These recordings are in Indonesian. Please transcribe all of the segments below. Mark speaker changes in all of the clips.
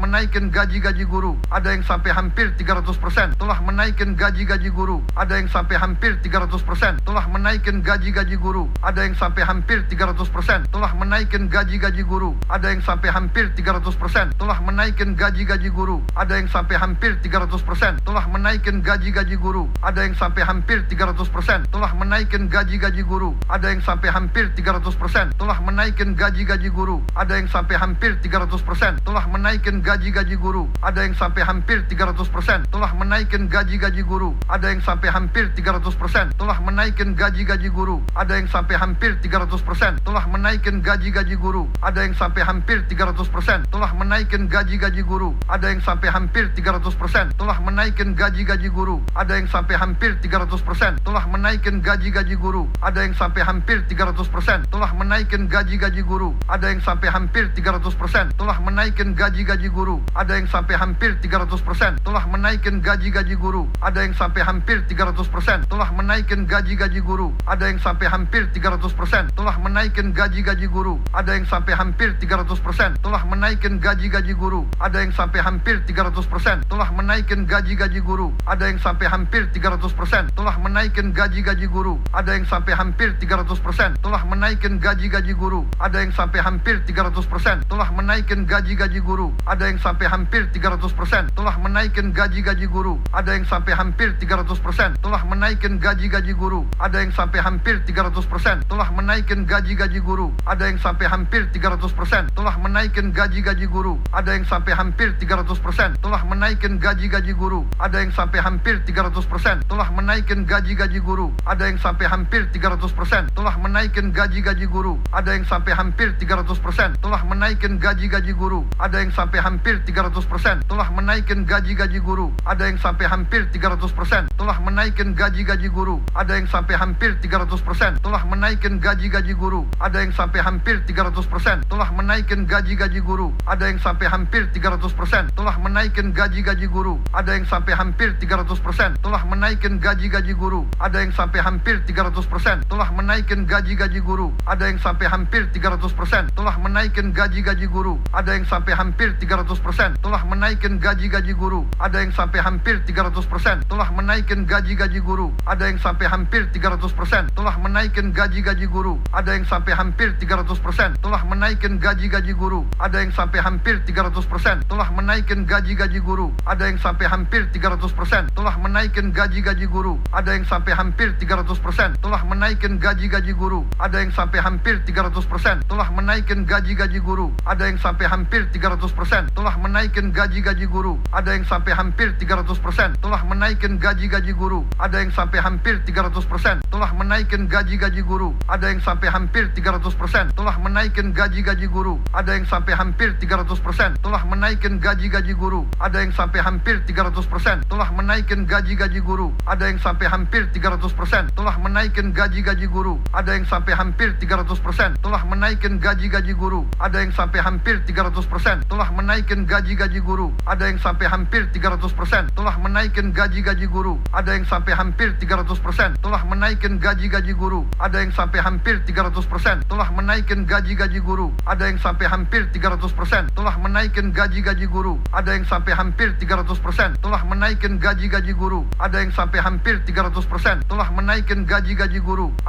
Speaker 1: menaikkan gaji-gaji guru, ada yang sampai hampir 300%, telah menaikkan gaji-gaji guru, ada yang sampai hampir 300%, telah menaikkan gaji-gaji guru, ada yang sampai hampir 300%, telah menaikkan gaji-gaji guru, ada yang sampai hampir 300%, telah menaikkan gaji-gaji guru, ada yang sampai hampir 300%, telah menaikkan gaji-gaji guru, ada yang sampai hampir 300%, telah menaikkan gaji-gaji guru, ada yang sampai hampir 300%, telah menaikkan gaji-gaji guru, ada yang sampai hampir 300%, telah menaikkan gaji-gaji guru, ada yang sampai hampir 300%, telah menaikkan gaji-gaji guru, ada yang sampai hampir 300%, telah menaikkan gaji-gaji guru, ada yang sampai hampir 300%, telah menaikkan gaji-gaji guru, ada yang sampai hampir 300%, telah menaikkan gaji-gaji guru, ada yang sampai hampir 300%, telah menaikkan gaji-gaji guru, ada yang sampai hampir 300%, telah menaikkan gaji-gaji guru, ada yang sampai hampir 300%, telah menaikkan gaji-gaji guru, ada yang sampai hampir 300%, telah menaikkan gaji-gaji guru, ada yang sampai hampir 300%, telah menaikkan gaji-gaji guru, ada yang sampai hampir 300%, telah menaikkan gaji-gaji guru, ada yang sampai hampir 300%, telah menaikkan gaji-gaji guru, ada yang sampai hampir 300%, telah menaikkan gaji-gaji guru, ada yang sampai hampir 300%, telah menaikkan gaji-gaji guru, ada yang sampai hampir 300%, telah menaikkan gaji-gaji guru, ada yang sampai hampir 300%, telah menaikkan gaji-gaji guru, ada yang sampai hampir 300%, telah menaikkan gaji-gaji guru, ada yang sampai hampir 300%, telah menaikkan gaji-gaji guru, ada yang sampai hampir 300%, telah menaikkan gaji-gaji guru, ada yang sampai hampir 300%, telah menaikkan gaji-gaji guru, ada yang sampai hampir 300%, telah menaikkan gaji-gaji guru, ada yang sampai hampir 300%, telah menaikkan gaji-gaji guru, ada yang sampai hampir 300%, telah menaikkan gaji-gaji guru, ada yang sampai hampir 300%, telah menaikkan gaji-gaji guru, ada yang sampai hampir 300%, telah menaikkan gaji-gaji guru, ada yang sampai hampir 300%, telah menaikkan gaji-gaji guru, ada yang sampai hampir 300%, telah menaikkan gaji-gaji guru, ada yang sampai hampir 300%, telah menaikkan gaji-gaji guru, ada yang sampai hampir 300%, telah menaikkan gaji-gaji guru, ada yang sampai hampir 300%, telah menaikkan gaji-gaji guru, ada yang sampai hampir 300%, telah menaikkan gaji-gaji guru, ada yang sampai hampir 300%, telah menaikkan gaji-gaji guru, ada yang sampai hampir 300%, telah menaikkan gaji-gaji guru, ada yang sampai hampir 300%, telah menaikkan gaji-gaji guru, ada yang sampai hampir 300%, telah menaikkan gaji-gaji guru, ada yang sampai hampir 300%, telah menaikkan gaji-gaji guru, ada yang sampai hampir 300%, telah menaikkan gaji-gaji guru, ada yang sampai hampir 300%, telah menaikkan gaji-gaji guru, ada yang sampai hampir 300%, telah menaikkan gaji-gaji guru, ada yang sampai hampir 300%, telah menaikkan gaji-gaji guru, ada yang sampai hampir 300%, telah menaikkan gaji-gaji guru, ada yang sampai hampir 300%, telah menaikkan gaji-gaji guru, ada yang sampai hampir 300%, telah menaikkan gaji-gaji guru, ada yang sampai hampir 300%, telah menaikkan gaji-gaji guru, ada yang sampai hampir 300%, telah menaikkan gaji-gaji guru, ada yang sampai hampir 300%, telah menaikkan gaji-gaji guru, ada yang sampai hampir 300%, telah menaikkan gaji-gaji guru, ada yang sampai hampir 300%, telah menaikkan gaji-gaji guru, ada yang sampai hampir 300%, telah menaikkan gaji-gaji guru, ada yang sampai hampir 300%, telah menaikkan gaji-gaji guru, ada yang sampai hampir 300%, telah menaikkan gaji-gaji guru, ada yang sampai hampir 300%, telah menaikkan gaji-gaji guru, ada yang sampai hampir 300%, telah menaikkan gaji-gaji guru, ada yang sampai hampir 300%, telah menaikkan gaji-gaji guru, ada yang sampai hampir 300%, telah menaikkan gaji-gaji guru, ada yang sampai hampir 300%, telah menaikkan gaji-gaji guru, ada yang sampai hampir 300%, telah menaikkan gaji-gaji guru,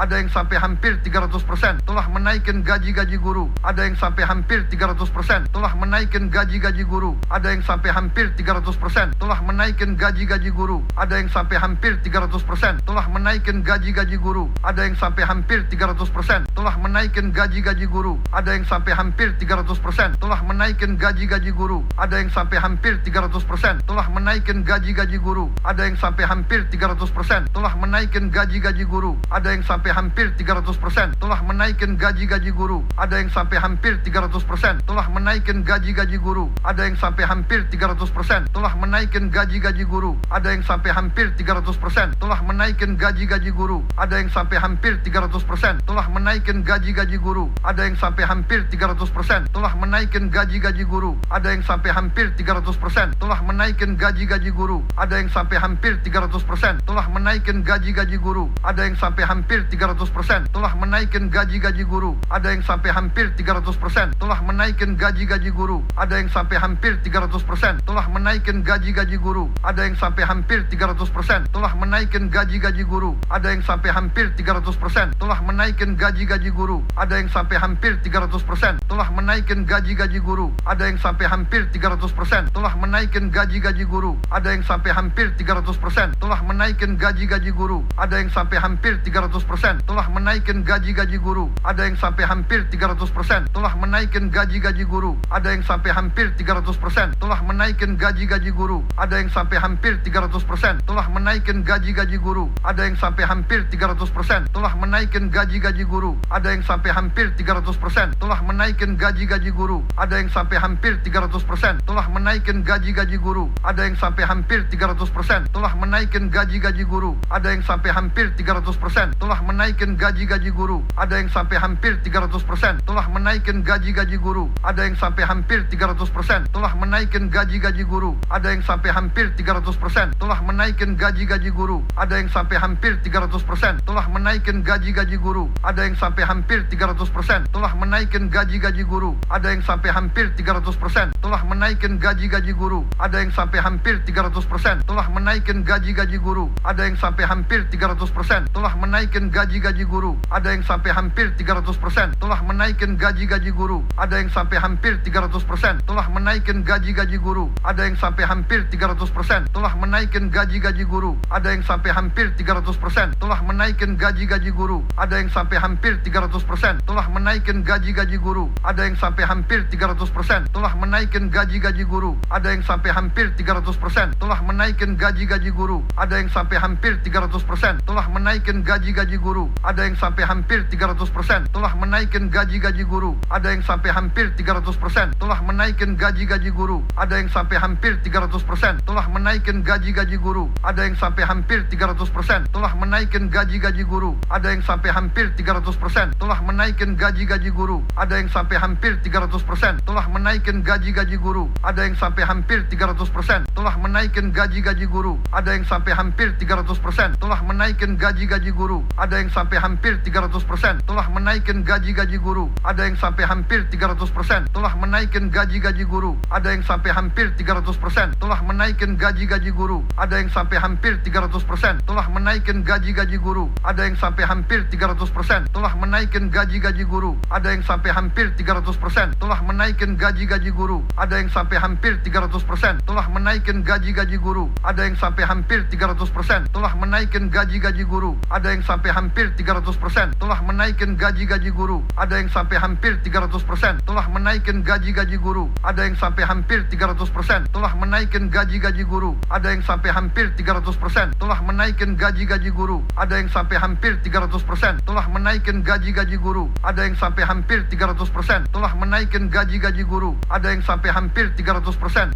Speaker 1: ada yang sampai hampir 300%, telah menaikkan gaji-gaji guru, ada yang sampai hampir 300%, telah menaikkan gaji-gaji guru, ada yang sampai hampir 300%, telah menaikkan gaji-gaji guru, ada yang sampai hampir 300%, telah menaikkan gaji-gaji guru, ada yang sampai hampir 300%, telah menaikkan gaji-gaji guru, ada yang sampai hampir 300%, telah menaikkan gaji-gaji guru, ada yang sampai hampir 300%, telah menaikkan gaji-gaji guru, ada yang sampai hampir 300%, telah menaikkan gaji-gaji guru, ada yang sampai hampir 300%, telah menaikkan gaji-gaji guru, ada yang sampai hampir 300%, telah menaikkan gaji-gaji guru, ada yang sampai hampir 300%, telah menaikkan gaji-gaji guru, ada yang sampai hampir 300%, telah menaikkan gaji-gaji guru, ada yang sampai hampir 300%, telah menaikkan gaji-gaji guru, ada yang sampai hampir 300%, telah menaikkan gaji-gaji guru, ada yang sampai hampir 300%, telah menaikkan gaji-gaji guru, ada yang sampai hampir 300%, telah menaikkan gaji-gaji guru, ada yang sampai hampir 300%, telah menaikkan gaji-gaji guru, ada yang sampai sampai hampir 300%, telah menaikkan gaji-gaji guru. Ada yang sampai hampir 300%, telah menaikkan gaji-gaji guru. Ada yang sampai hampir 300%, telah menaikkan gaji-gaji guru. Ada yang sampai hampir 300%, telah menaikkan gaji-gaji guru. Ada yang sampai hampir 300%, telah menaikkan gaji-gaji guru. Ada yang sampai hampir 300%, telah menaikkan gaji-gaji guru. Ada yang sampai hampir 300%, telah menaikkan gaji-gaji guru. Ada yang sampai hampir 300%, telah menaikkan gaji-gaji guru. Ada yang sampai hampir 300%, telah menaikkan gaji-gaji guru. Ada yang sampai hampir 300%, telah menaikkan gaji-gaji guru. Ada yang sampai hampir 300%, telah menaikkan gaji-gaji guru. Ada yang sampai hampir 300%, telah menaikkan gaji-gaji guru. Ada yang sampai hampir 300%, telah menaikkan gaji-gaji guru. Ada yang sampai hampir 300%, telah menaikkan gaji-gaji guru. Ada yang sampai hampir 300%, telah menaikkan gaji-gaji guru. Ada yang sampai hampir 300%, telah menaikkan gaji-gaji guru. Ada yang sampai hampir 300%, telah menaikkan gaji-gaji guru. Ada yang sampai hampir 300%, telah menaikkan gaji-gaji guru. Ada yang sampai hampir 300%, telah menaikkan gaji-gaji guru. Ada yang sampai hampir 300%, telah menaikkan gaji-gaji guru. Ada yang sampai hampir 300%, telah menaikkan gaji-gaji guru. Ada yang sampai hampir 300%, telah menaikkan gaji-gaji guru. Ada yang sampai hampir 300%, telah menaikkan gaji-gaji guru. Ada yang sampai hampir 300%, telah menaikkan gaji-gaji guru. Ada yang sampai hampir 300%, telah menaikkan gaji-gaji guru. Ada yang sampai hampir 300%, telah menaikkan gaji-gaji guru. Ada yang sampai hampir 300%, telah menaikkan gaji-gaji guru. Ada yang sampai hampir 300%, telah menaikkan gaji-gaji guru. Ada yang sampai hampir 300%, telah menaikkan gaji-gaji guru. Ada yang sampai hampir 300%, telah menaikkan gaji-gaji guru. Ada yang sampai hampir 300%, telah menaikkan gaji-gaji guru. Ada yang sampai hampir 300%, telah menaikkan gaji-gaji guru. Ada yang sampai hampir 300%, telah menaikkan gaji-gaji guru. Ada yang sampai hampir 300%, telah menaikkan gaji-gaji guru. Ada yang sampai hampir 300%, telah menaikkan gaji-gaji guru. Ada yang sampai hampir 300%, telah menaikkan gaji-gaji guru. Ada yang sampai hampir 300%, telah menaikkan gaji-gaji guru. Ada yang sampai hampir 300%, telah menaikkan gaji-gaji guru. Ada yang sampai hampir 300%, telah menaikkan gaji-gaji guru. Ada yang sampai hampir 300%, telah menaikkan gaji-gaji guru. Ada yang sampai hampir 300%, telah menaikkan gaji-gaji guru. Ada yang sampai hampir 300%, telah menaikkan gaji-gaji guru. Ada yang sampai hampir 300%, telah menaikkan gaji-gaji guru. Ada yang sampai hampir 300%, telah menaikkan gaji-gaji guru. Ada yang sampai hampir 300%, telah menaikkan gaji-gaji guru. Ada yang sampai hampir 300%, telah menaikkan gaji-gaji guru. Ada yang sampai hampir 300%, telah menaikkan gaji-gaji guru. Ada yang sampai hampir 300%, telah menaikkan gaji-gaji guru. Ada yang sampai hampir 300%, telah menaikkan gaji-gaji guru. Ada yang sampai hampir 300%, telah menaikkan gaji-gaji guru. Ada yang sampai hampir 300%, telah menaikkan gaji-gaji guru. Ada yang sampai hampir 300%, telah menaikkan gaji-gaji guru. Ada yang sampai hampir 300%, telah menaikkan gaji-gaji guru. Ada yang sampai hampir 300%, telah menaikkan gaji-gaji guru. Ada yang sampai hampir 300%, telah menaikkan gaji-gaji guru. Ada yang sampai hampir 300%, telah menaikkan gaji-gaji guru. Ada yang sampai hampir 300%,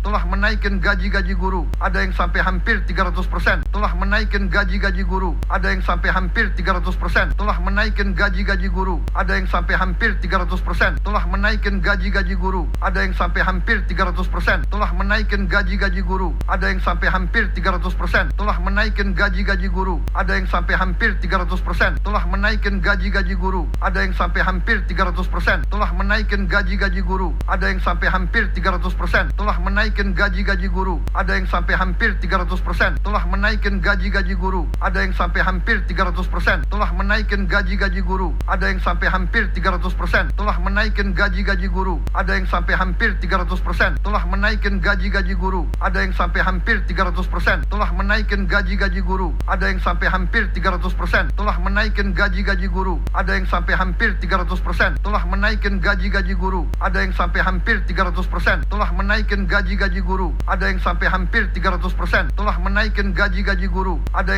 Speaker 1: telah menaikkan gaji-gaji guru. Ada yang sampai hampir 300%, telah menaikkan gaji-gaji guru. Ada yang sampai hampir 300%, telah menaikkan gaji-gaji guru. Ada yang sampai hampir 300%, telah menaikkan gaji-gaji guru. Ada yang sampai hampir 300%, telah menaikkan gaji-gaji guru. Ada yang sampai hampir 300%, telah menaikkan gaji-gaji guru. Ada yang sampai hampir 300%, telah menaikkan gaji-gaji guru. Ada yang sampai hampir 300%, telah menaikkan gaji-gaji guru. Ada yang sampai hampir 300%, telah menaikkan gaji-gaji guru. Ada yang sampai hampir 300%, telah menaikkan gaji-gaji guru. Ada yang sampai hampir 300%, telah menaikkan gaji-gaji guru. Ada yang sampai hampir 300%, telah menaikkan gaji-gaji guru. Ada yang sampai hampir 300%, telah menaikkan gaji-gaji guru. Ada yang sampai hampir 300%, telah menaikkan gaji-gaji guru. Ada yang sampai hampir 300%, telah menaikkan gaji-gaji guru. Ada yang sampai hampir 300%, telah menaikkan gaji-gaji guru. Ada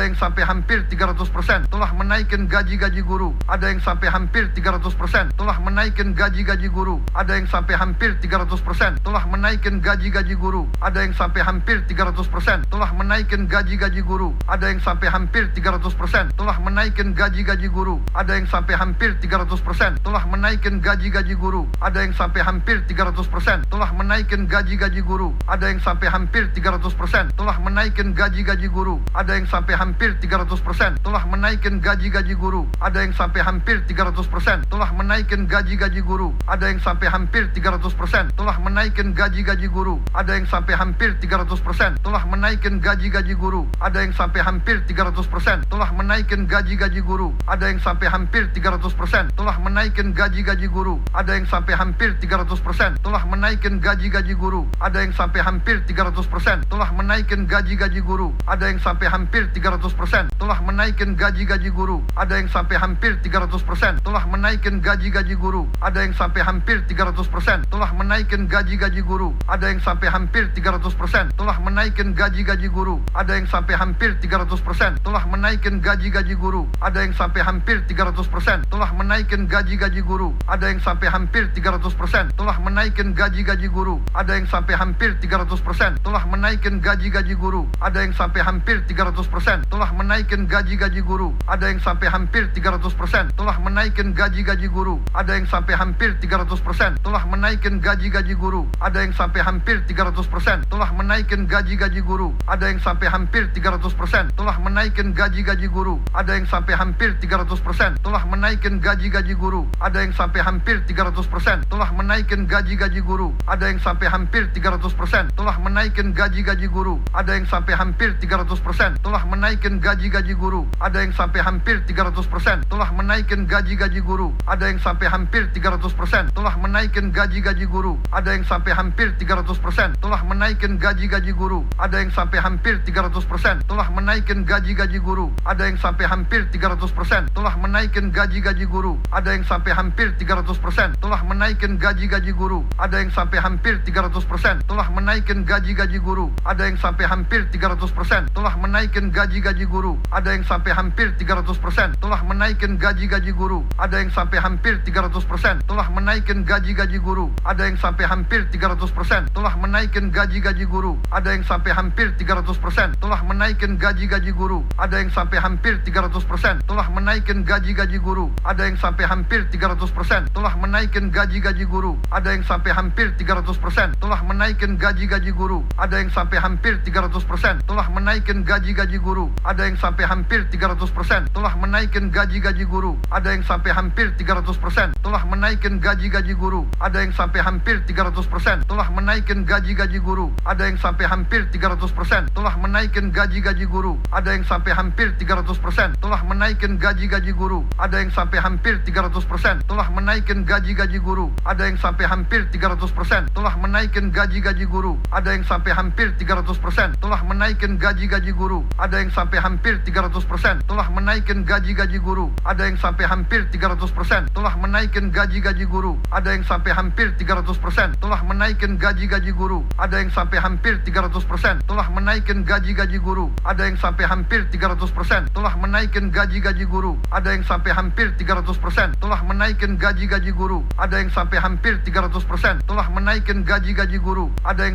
Speaker 1: yang sampai hampir 300%, telah menaikkan gaji-gaji guru. Ada yang sampai hampir 300%, telah menaikkan gaji-gaji guru. Ada yang sampai hampir 300%, telah menaikkan gaji-gaji guru. Ada yang sampai hampir 300%, telah menaikkan gaji-gaji guru. Ada yang sampai hampir 300%, telah menaikkan gaji-gaji guru. Ada yang sampai hampir 300%, telah menaikkan gaji-gaji guru. Ada yang sampai hampir 300%, telah menaikkan gaji-gaji guru. Ada yang sampai hampir 300%, telah menaikkan gaji-gaji guru. Ada yang sampai hampir 300%, telah menaikkan gaji-gaji guru. Ada yang sampai hampir 300%, telah menaikkan menaikkan gaji-gaji guru, ada yang sampai hampir 300%, telah menaikkan gaji-gaji guru, ada yang sampai hampir 300%, telah menaikkan gaji-gaji guru, ada yang sampai hampir 300%, telah menaikkan gaji-gaji guru, ada yang sampai hampir 300%, telah menaikkan gaji-gaji guru, ada yang sampai hampir 300%, telah menaikkan gaji-gaji guru, ada yang sampai hampir 300%, telah menaikkan gaji-gaji guru, ada yang sampai hampir 300%, telah menaikkan gaji-gaji guru, ada yang sampai hampir 300%, telah menaikkan gaji-gaji guru, ada yang sampai hampir 300%, telah menaikkan gaji-gaji guru, ada yang sampai hampir 300%, telah menaikkan gaji-gaji guru, ada yang sampai hampir 300%, telah menaikkan gaji-gaji guru, ada yang sampai hampir 300%, telah menaikkan gaji-gaji guru, ada yang sampai hampir 300%, telah menaikkan gaji-gaji guru, ada yang sampai hampir 300%, telah menaikkan gaji-gaji guru, ada yang sampai hampir 300%, telah menaikkan gaji-gaji guru, ada yang sampai hampir 300%, telah menaikkan gaji-gaji guru, ada yang sampai hampir 300%, telah menaikkan gaji-gaji guru, ada yang sampai hampir 300%, telah menaikkan gaji-gaji guru, ada yang sampai hampir 300%, telah menaikkan gaji-gaji guru, ada yang sampai hampir 300%, telah menaikkan gaji-gaji guru, ada yang sampai hampir 300%, telah menaikkan gaji-gaji guru, ada yang sampai hampir 300%, telah menaikkan gaji-gaji guru, ada yang sampai hampir 300%, telah menaikkan gaji-gaji guru, ada yang sampai hampir 300%, telah menaikkan gaji-gaji guru, ada yang sampai hampir 300%, telah menaikkan gaji-gaji guru, ada yang sampai hampir 300%, telah menaikkan gaji-gaji guru, ada yang sampai hampir 300%, telah menaikkan gaji-gaji guru, ada yang sampai hampir 300%, telah menaikkan gaji-gaji guru, ada yang sampai hampir 300%, telah menaikkan gaji-gaji guru, ada yang sampai hampir 300%, telah menaikkan gaji-gaji guru, ada yang sampai hampir 300%, telah menaikkan gaji-gaji guru, ada yang sampai hampir 300%, telah menaikkan gaji-gaji guru, ada yang sampai hampir 300%, telah menaikkan gaji-gaji guru, ada yang sampai hampir 300%, telah menaikkan gaji-gaji guru, ada yang sampai hampir 300%, telah menaikkan gaji-gaji guru, ada yang sampai hampir 300%, telah menaikkan gaji-gaji guru, ada yang sampai hampir 300%, telah menaikkan gaji-gaji guru, ada yang sampai hampir 300%, telah menaikkan gaji-gaji guru, ada yang sampai hampir 300%, telah menaikkan gaji-gaji guru, ada yang sampai hampir 300%, telah menaikkan gaji-gaji guru, ada yang sampai hampir 300%, telah menaikkan gaji-gaji guru, ada yang sampai hampir 300%, telah menaikkan gaji-gaji guru, ada yang sampai hampir 300%, telah menaikkan gaji-gaji guru, ada yang sampai hampir 300%, telah menaikkan gaji-gaji guru, ada yang sampai hampir 300%, telah menaikkan gaji-gaji guru, ada yang sampai hampir 300%, telah menaikkan gaji-gaji guru, ada yang sampai hampir 300%, telah menaikkan gaji-gaji guru, ada yang sampai hampir 300%, telah menaikkan gaji-gaji guru, ada yang sampai hampir 300%, telah menaikkan gaji-gaji guru, ada yang sampai hampir 300%, telah menaikkan gaji-gaji guru, ada yang sampai hampir 300%, telah menaikkan gaji-gaji guru, ada yang sampai hampir 300%, telah menaikkan gaji-gaji guru, ada yang sampai hampir 300%, telah menaikkan gaji-gaji guru, ada yang sampai hampir 300%, telah menaikkan gaji-gaji guru, ada yang sampai hampir 300%, telah menaikkan gaji-gaji guru, ada yang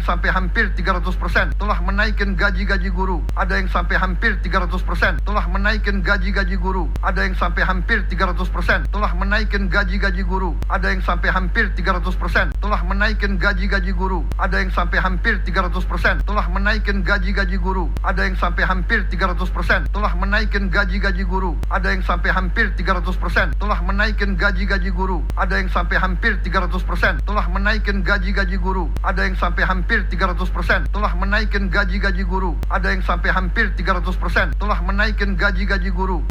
Speaker 1: sampai hampir 300%, telah menaikkan gaji-gaji guru, ada yang sampai hampir 300%, telah menaikkan gaji-gaji guru, ada yang sampai hampir 300%, telah menaikkan gaji-gaji guru, ada yang sampai hampir 300%, telah menaikkan gaji-gaji guru, ada yang sampai hampir 300%, telah menaikkan gaji-gaji guru, ada yang sampai hampir 300%, telah menaikkan gaji-gaji guru, ada yang sampai hampir 300%, telah menaikkan gaji-gaji guru, ada yang sampai hampir 300%, telah menaikkan gaji-gaji guru, ada yang sampai hampir 300%, telah menaikkan gaji-gaji guru, ada yang sampai hampir 300%, telah menaikkan gaji-gaji guru,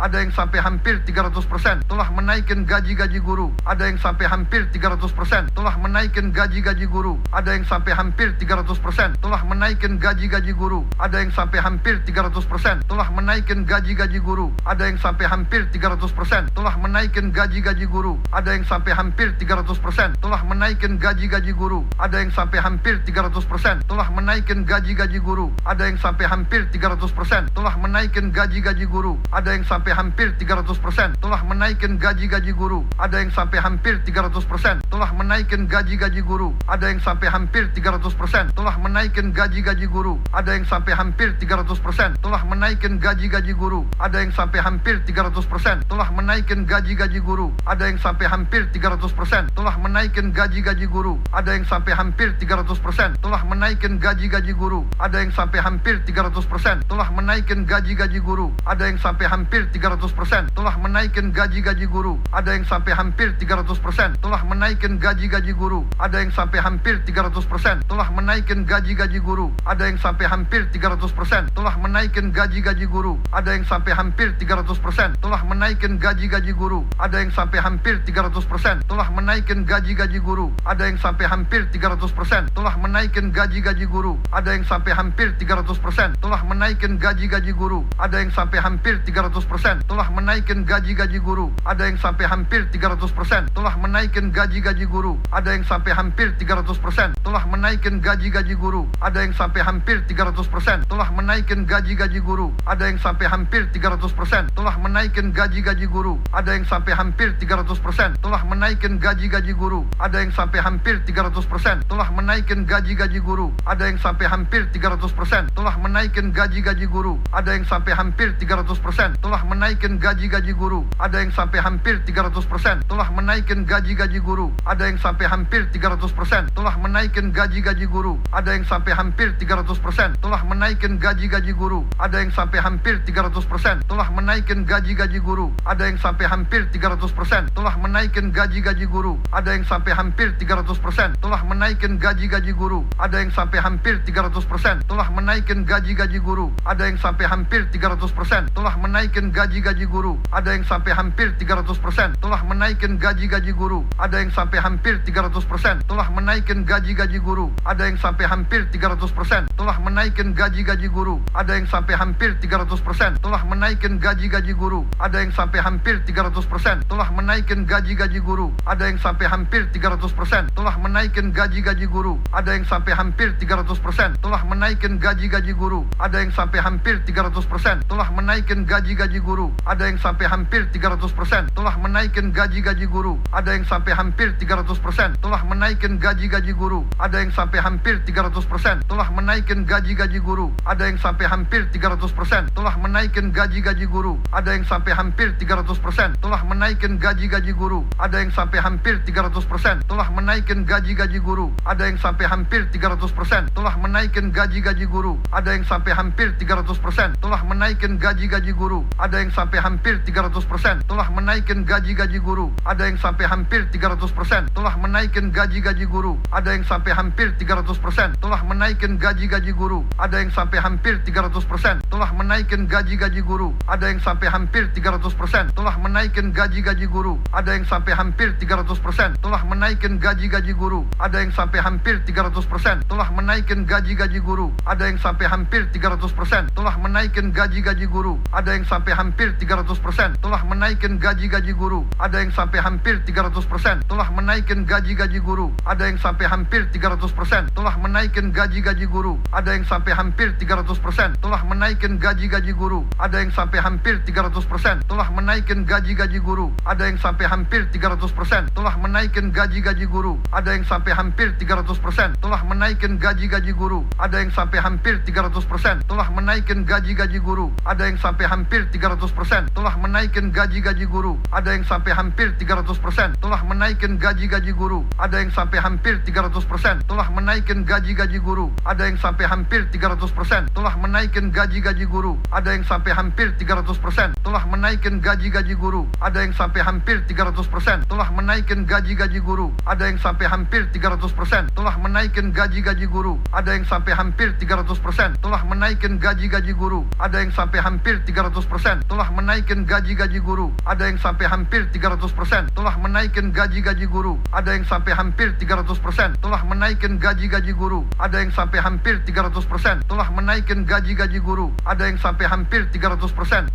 Speaker 1: ada yang sampai hampir 300%, telah menaikkan gaji-gaji guru, ada yang sampai hampir 300%, telah menaikkan gaji-gaji guru, ada yang sampai hampir 300%, telah menaikkan gaji-gaji guru, ada yang sampai hampir 300%, telah menaikkan gaji-gaji guru, ada yang sampai hampir 300%, telah menaikkan gaji-gaji guru, ada yang sampai hampir 300%, telah menaikkan gaji-gaji guru, ada yang sampai hampir 300%, telah menaikkan gaji-gaji guru, ada yang sampai hampir 300%, telah menaikkan gaji-gaji guru, ada yang sampai hampir 300%, telah menaikkan gaji-gaji guru, ada yang sampai hampir 300%, telah menaikkan gaji-gaji guru, ada yang sampai hampir 300%, telah menaikkan gaji-gaji guru, ada yang sampai hampir 300%, telah menaikkan gaji-gaji guru, ada yang sampai hampir 300%, telah menaikkan gaji-gaji guru, ada yang sampai hampir 300%, telah menaikkan gaji-gaji guru, ada yang sampai hampir 300%, telah menaikkan gaji-gaji guru, ada yang sampai hampir 300%, telah menaikkan gaji-gaji guru, ada yang sampai hampir 300%, telah menaikkan gaji-gaji guru. Ada yang sampai hampir 300%, telah menaikkan gaji-gaji guru. Ada yang sampai hampir 300%, telah menaikkan gaji-gaji guru. Ada yang sampai hampir 300%, telah menaikkan gaji-gaji guru. Ada yang sampai hampir 300%, telah menaikkan gaji-gaji guru. Ada yang sampai hampir 300%, telah menaikkan gaji-gaji guru. Ada yang sampai hampir 300%, telah menaikkan gaji-gaji guru. Ada yang sampai hampir 300%, telah menaikkan gaji-gaji guru. Ada yang sampai hampir 300%, telah menaikkan gaji-gaji guru. Ada yang sampai hampir 300%, telah menaikkan gaji-gaji guru. Ada yang sampai hampir 300%, telah menaikkan gaji-gaji guru. Ada yang sampai hampir 300%, telah menaikkan gaji-gaji guru. Ada yang sampai hampir 300%, telah menaikkan gaji-gaji guru. Ada yang sampai hampir 300%, telah menaikkan gaji-gaji guru. Ada yang sampai hampir 300%, telah menaikkan gaji-gaji guru. Ada yang sampai hampir 300%, telah menaikkan gaji-gaji guru. Ada yang sampai hampir 300%, telah menaikkan gaji-gaji guru. Ada yang sampai hampir 300%, telah menaikkan gaji-gaji guru. Ada yang sampai hampir 300%, telah menaikkan gaji-gaji guru. Ada yang sampai hampir 300%, telah menaikkan gaji-gaji guru. Ada yang sampai hampir 300%, telah menaikkan gaji-gaji guru. Ada yang sampai hampir 300%, telah menaikkan gaji-gaji guru. Ada yang sampai hampir 300%, telah menaikkan gaji-gaji guru. Ada yang sampai hampir 300%, telah menaikkan gaji-gaji guru. Ada yang sampai hampir 300%, telah menaikkan gaji-gaji guru. Ada yang sampai hampir 300%, telah menaikkan gaji-gaji guru. Ada yang sampai hampir 300%, telah menaikkan gaji-gaji guru. Ada yang sampai hampir 300%, telah menaikkan gaji-gaji guru. Ada yang sampai hampir 300%, telah menaikkan gaji-gaji guru. Ada yang sampai hampir 300%, telah menaikkan gaji-gaji guru. Ada yang sampai hampir 300%, telah menaikkan gaji-gaji guru. Ada yang sampai hampir 300%, telah menaikkan gaji-gaji guru. Ada yang sampai hampir 300%, telah menaikkan gaji-gaji guru. Ada yang sampai hampir 300%, telah menaikkan gaji-gaji guru. Ada yang sampai hampir 300%, telah menaikkan gaji-gaji guru. Ada yang sampai hampir 300%, telah menaikkan gaji-gaji guru. Ada yang sampai hampir 300%, telah menaikkan gaji-gaji guru. Ada yang sampai hampir 300%, telah menaikkan gaji-gaji guru. Ada yang sampai hampir 300%, telah menaikkan gaji-gaji guru. Ada yang sampai hampir 300%, telah menaikkan gaji-gaji guru. Ada yang sampai hampir 300%, telah menaikkan gaji-gaji guru. Ada yang sampai hampir 300%, telah menaikkan gaji-gaji guru. Ada yang sampai hampir 300%, telah menaikkan gaji-gaji guru. Ada yang sampai hampir 300%, telah menaikkan gaji-gaji guru. Ada yang sampai hampir 300%, telah menaikkan gaji-gaji guru. Ada yang sampai hampir 300%, telah menaikkan gaji-gaji guru. Ada yang sampai hampir 300%, telah menaikkan gaji-gaji guru. Ada yang sampai hampir 300%, telah menaikkan gaji-gaji guru. Ada yang sampai hampir 300%, telah menaikkan gaji-gaji guru. Ada yang sampai hampir 300%, telah menaikkan gaji-gaji guru. Ada yang sampai hampir 300%, telah menaikkan gaji-gaji guru. Ada yang sampai hampir 300%, telah menaikkan gaji-gaji guru. Ada yang sampai hampir 300%, telah menaikkan gaji-gaji guru. Ada yang sampai hampir 300%, telah menaikkan gaji-gaji guru. Ada yang sampai hampir 300%, telah menaikkan gaji-gaji guru. Ada yang sampai hampir 300%, telah menaikkan gaji-gaji guru. Ada yang sampai hampir 300%, telah menaikkan gaji-gaji guru. Ada yang sampai hampir 300%, telah menaikkan gaji-gaji guru. Ada yang sampai hampir 300%, telah menaikkan gaji-gaji guru. Ada yang sampai hampir 300%, telah menaikkan gaji-gaji guru. Ada yang sampai hampir 300%, telah menaikkan gaji-gaji guru. Ada yang sampai hampir 300%, telah menaikkan gaji-gaji guru. Ada yang sampai hampir 300%, telah menaikkan gaji-gaji guru. Ada yang sampai hampir 300%, telah menaikkan gaji-gaji guru. Ada yang sampai hampir 300%, telah menaikkan gaji-gaji guru. Ada yang sampai hampir 300%, telah menaikkan gaji-gaji guru. Ada yang sampai hampir 300%, telah menaikkan gaji-gaji guru. Ada yang sampai hampir 300%, telah menaikkan gaji-gaji guru. Ada yang sampai hampir 300%, telah menaikkan gaji-gaji guru. Ada yang sampai hampir 300%, telah menaikkan gaji-gaji guru. Ada yang sampai hampir 300%,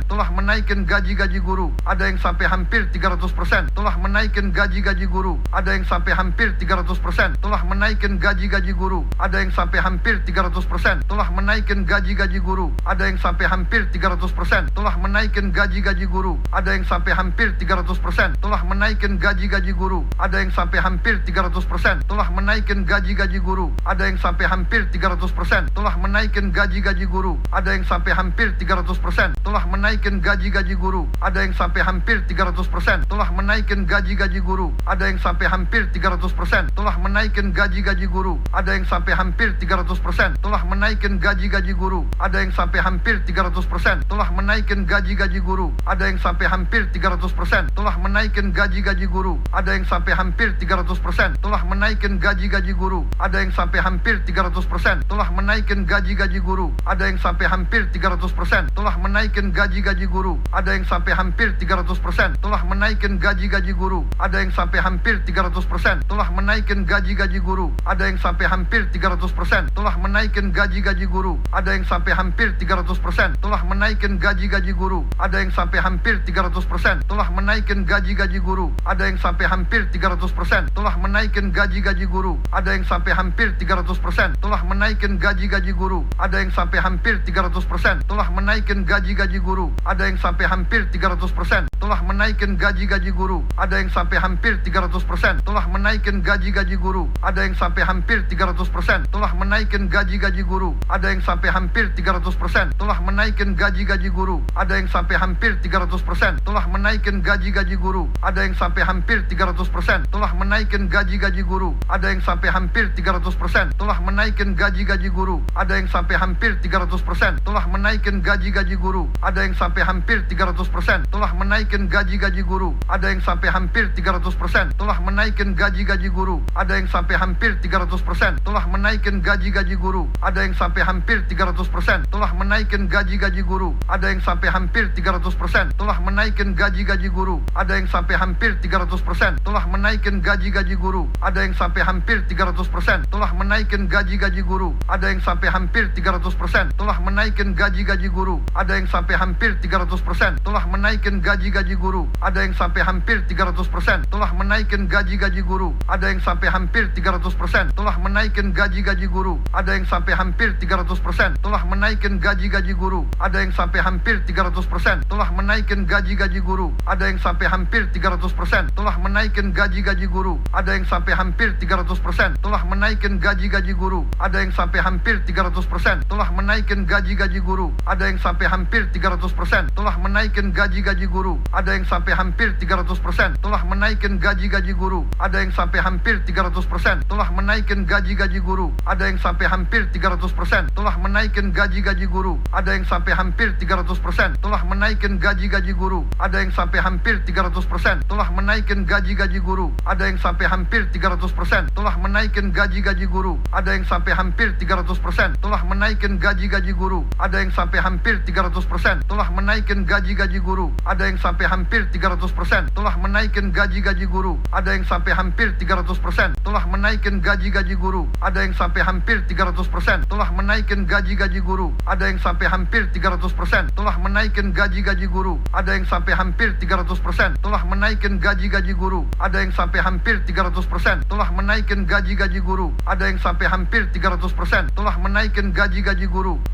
Speaker 1: telah menaikkan gaji-gaji guru. Ada yang sampai hampir 300%, telah menaikkan gaji-gaji guru. Ada yang sampai hampir 300%, telah menaikkan gaji-gaji guru. Ada yang sampai hampir 300%, telah menaikkan gaji-gaji guru. Ada yang sampai hampir 300%, telah menaikkan gaji-gaji guru. Ada yang sampai hampir 300%, telah menaikkan gaji-gaji guru. Ada yang sampai hampir 300%, telah menaikkan gaji-gaji guru. Ada yang sampai hampir 300%, telah menaikkan gaji-gaji guru. Ada yang sampai hampir 300%, telah menaikkan gaji-gaji guru. Ada yang sampai hampir 300%, telah menaikkan gaji-gaji guru. Ada yang sampai hampir 300%, telah menaikkan gaji-gaji guru. Ada yang sampai hampir 300%, telah menaikkan menaikkan gaji-gaji guru, ada yang sampai hampir 300%, telah menaikkan gaji-gaji guru, ada yang sampai hampir 300%, telah menaikkan gaji-gaji guru, ada yang sampai hampir 300%, telah menaikkan gaji-gaji guru, ada yang sampai hampir 300%, telah menaikkan gaji-gaji guru, ada yang sampai hampir 300%, telah menaikkan gaji-gaji guru, ada yang sampai hampir 300%, telah menaikkan gaji-gaji guru, ada yang sampai hampir 300%, telah menaikkan gaji-gaji guru, ada yang sampai hampir 300%, telah menaikkan gaji-gaji guru, ada yang sampai hampir 300%, telah menaikkan gaji-gaji guru, ada yang sampai hampir 300%, telah menaikkan gaji-gaji guru, ada yang sampai hampir 300%, telah menaikkan gaji-gaji guru, ada yang sampai hampir 300%, telah menaikkan gaji-gaji guru, ada yang sampai hampir 300%, telah menaikkan gaji-gaji guru, ada yang sampai hampir 300%, telah menaikkan gaji-gaji guru, ada yang sampai hampir 300%, telah menaikkan gaji-gaji guru, ada yang sampai hampir 300%, telah menaikkan gaji-gaji guru, ada yang sampai hampir 300%, telah menaikkan gaji-gaji guru, ada yang sampai hampir 300%, telah menaikkan gaji-gaji guru, ada yang sampai hampir 300%, telah menaikkan gaji-gaji guru, ada yang sampai hampir 300%, telah menaikkan gaji-gaji guru, ada yang sampai hampir 300%, telah menaikkan gaji-gaji guru, ada yang sampai hampir 300%, telah menaikkan gaji-gaji guru, ada yang sampai hampir 300%, telah menaikkan gaji-gaji guru, ada yang sampai hampir 300%, telah menaikkan gaji-gaji guru, ada yang sampai hampir 300%, telah menaikkan gaji-gaji guru, ada yang sampai hampir 300%, telah menaikkan gaji-gaji guru, ada yang sampai hampir 300%, telah menaikkan gaji-gaji guru, ada yang sampai hampir 300%, telah menaikkan gaji-gaji guru, ada yang sampai hampir 300%, telah menaikkan gaji-gaji guru, ada yang sampai hampir 300%, telah menaikkan gaji-gaji guru, ada yang sampai hampir 300%, telah menaikkan gaji-gaji guru, ada yang sampai hampir 300%, telah menaikkan gaji-gaji guru, ada yang sampai hampir 300%, telah menaikkan gaji-gaji guru, ada yang sampai hampir 300%, telah menaikkan gaji-gaji guru, ada yang sampai hampir 300%, telah menaikkan gaji-gaji guru, ada yang sampai hampir 300%, telah menaikkan gaji-gaji guru, ada yang sampai hampir 300%, telah menaikkan gaji-gaji guru, ada yang sampai hampir 300%, telah menaikkan gaji-gaji guru, ada yang sampai hampir 300%, telah menaikkan gaji-gaji guru, ada yang sampai hampir 300%, telah menaikkan gaji-gaji guru, ada yang sampai hampir 300%, telah menaikkan gaji-gaji guru, ada yang sampai hampir 300%, telah menaikkan gaji-gaji guru, ada yang sampai hampir 300%, telah menaikkan gaji-gaji guru, ada yang sampai hampir 300%, telah menaikkan gaji-gaji guru, ada yang sampai hampir 300%, telah menaikkan gaji-gaji guru, ada yang sampai hampir 300%, telah menaikkan gaji-gaji guru, ada yang sampai hampir 300%, telah menaikkan gaji-gaji guru, ada yang sampai hampir 300%, telah menaikkan gaji-gaji guru, ada yang sampai hampir 300%, telah menaikkan gaji-gaji guru, ada yang sampai hampir 300%, telah menaikkan gaji-gaji guru, ada yang sampai hampir 300%, telah menaikkan gaji-gaji guru, ada yang sampai hampir 300%, telah menaikkan gaji-gaji guru, ada yang sampai hampir 300%, telah menaikkan gaji-gaji guru, ada yang sampai hampir 300%, telah menaikkan gaji-gaji guru, ada yang sampai hampir 300%, telah menaikkan gaji-gaji guru,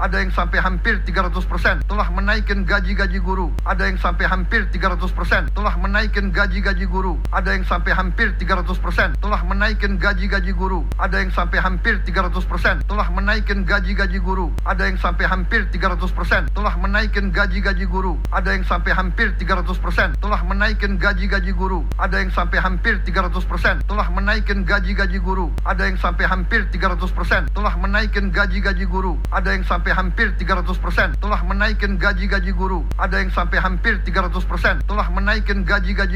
Speaker 1: ada yang sampai hampir 300%, telah menaikkan gaji-gaji guru, ada yang sampai hampir 300%, telah menaikkan gaji-gaji guru, ada yang sampai hampir 300%, telah menaikkan gaji-gaji guru, ada yang sampai hampir 300%, telah menaikkan gaji-gaji guru, ada yang sampai hampir 300%, telah menaikkan gaji-gaji guru, ada yang sampai hampir 300%, telah menaikkan gaji-gaji guru, ada yang sampai hampir 300%, telah menaikkan gaji-gaji guru, ada yang sampai hampir 300%, telah menaikkan gaji-gaji guru,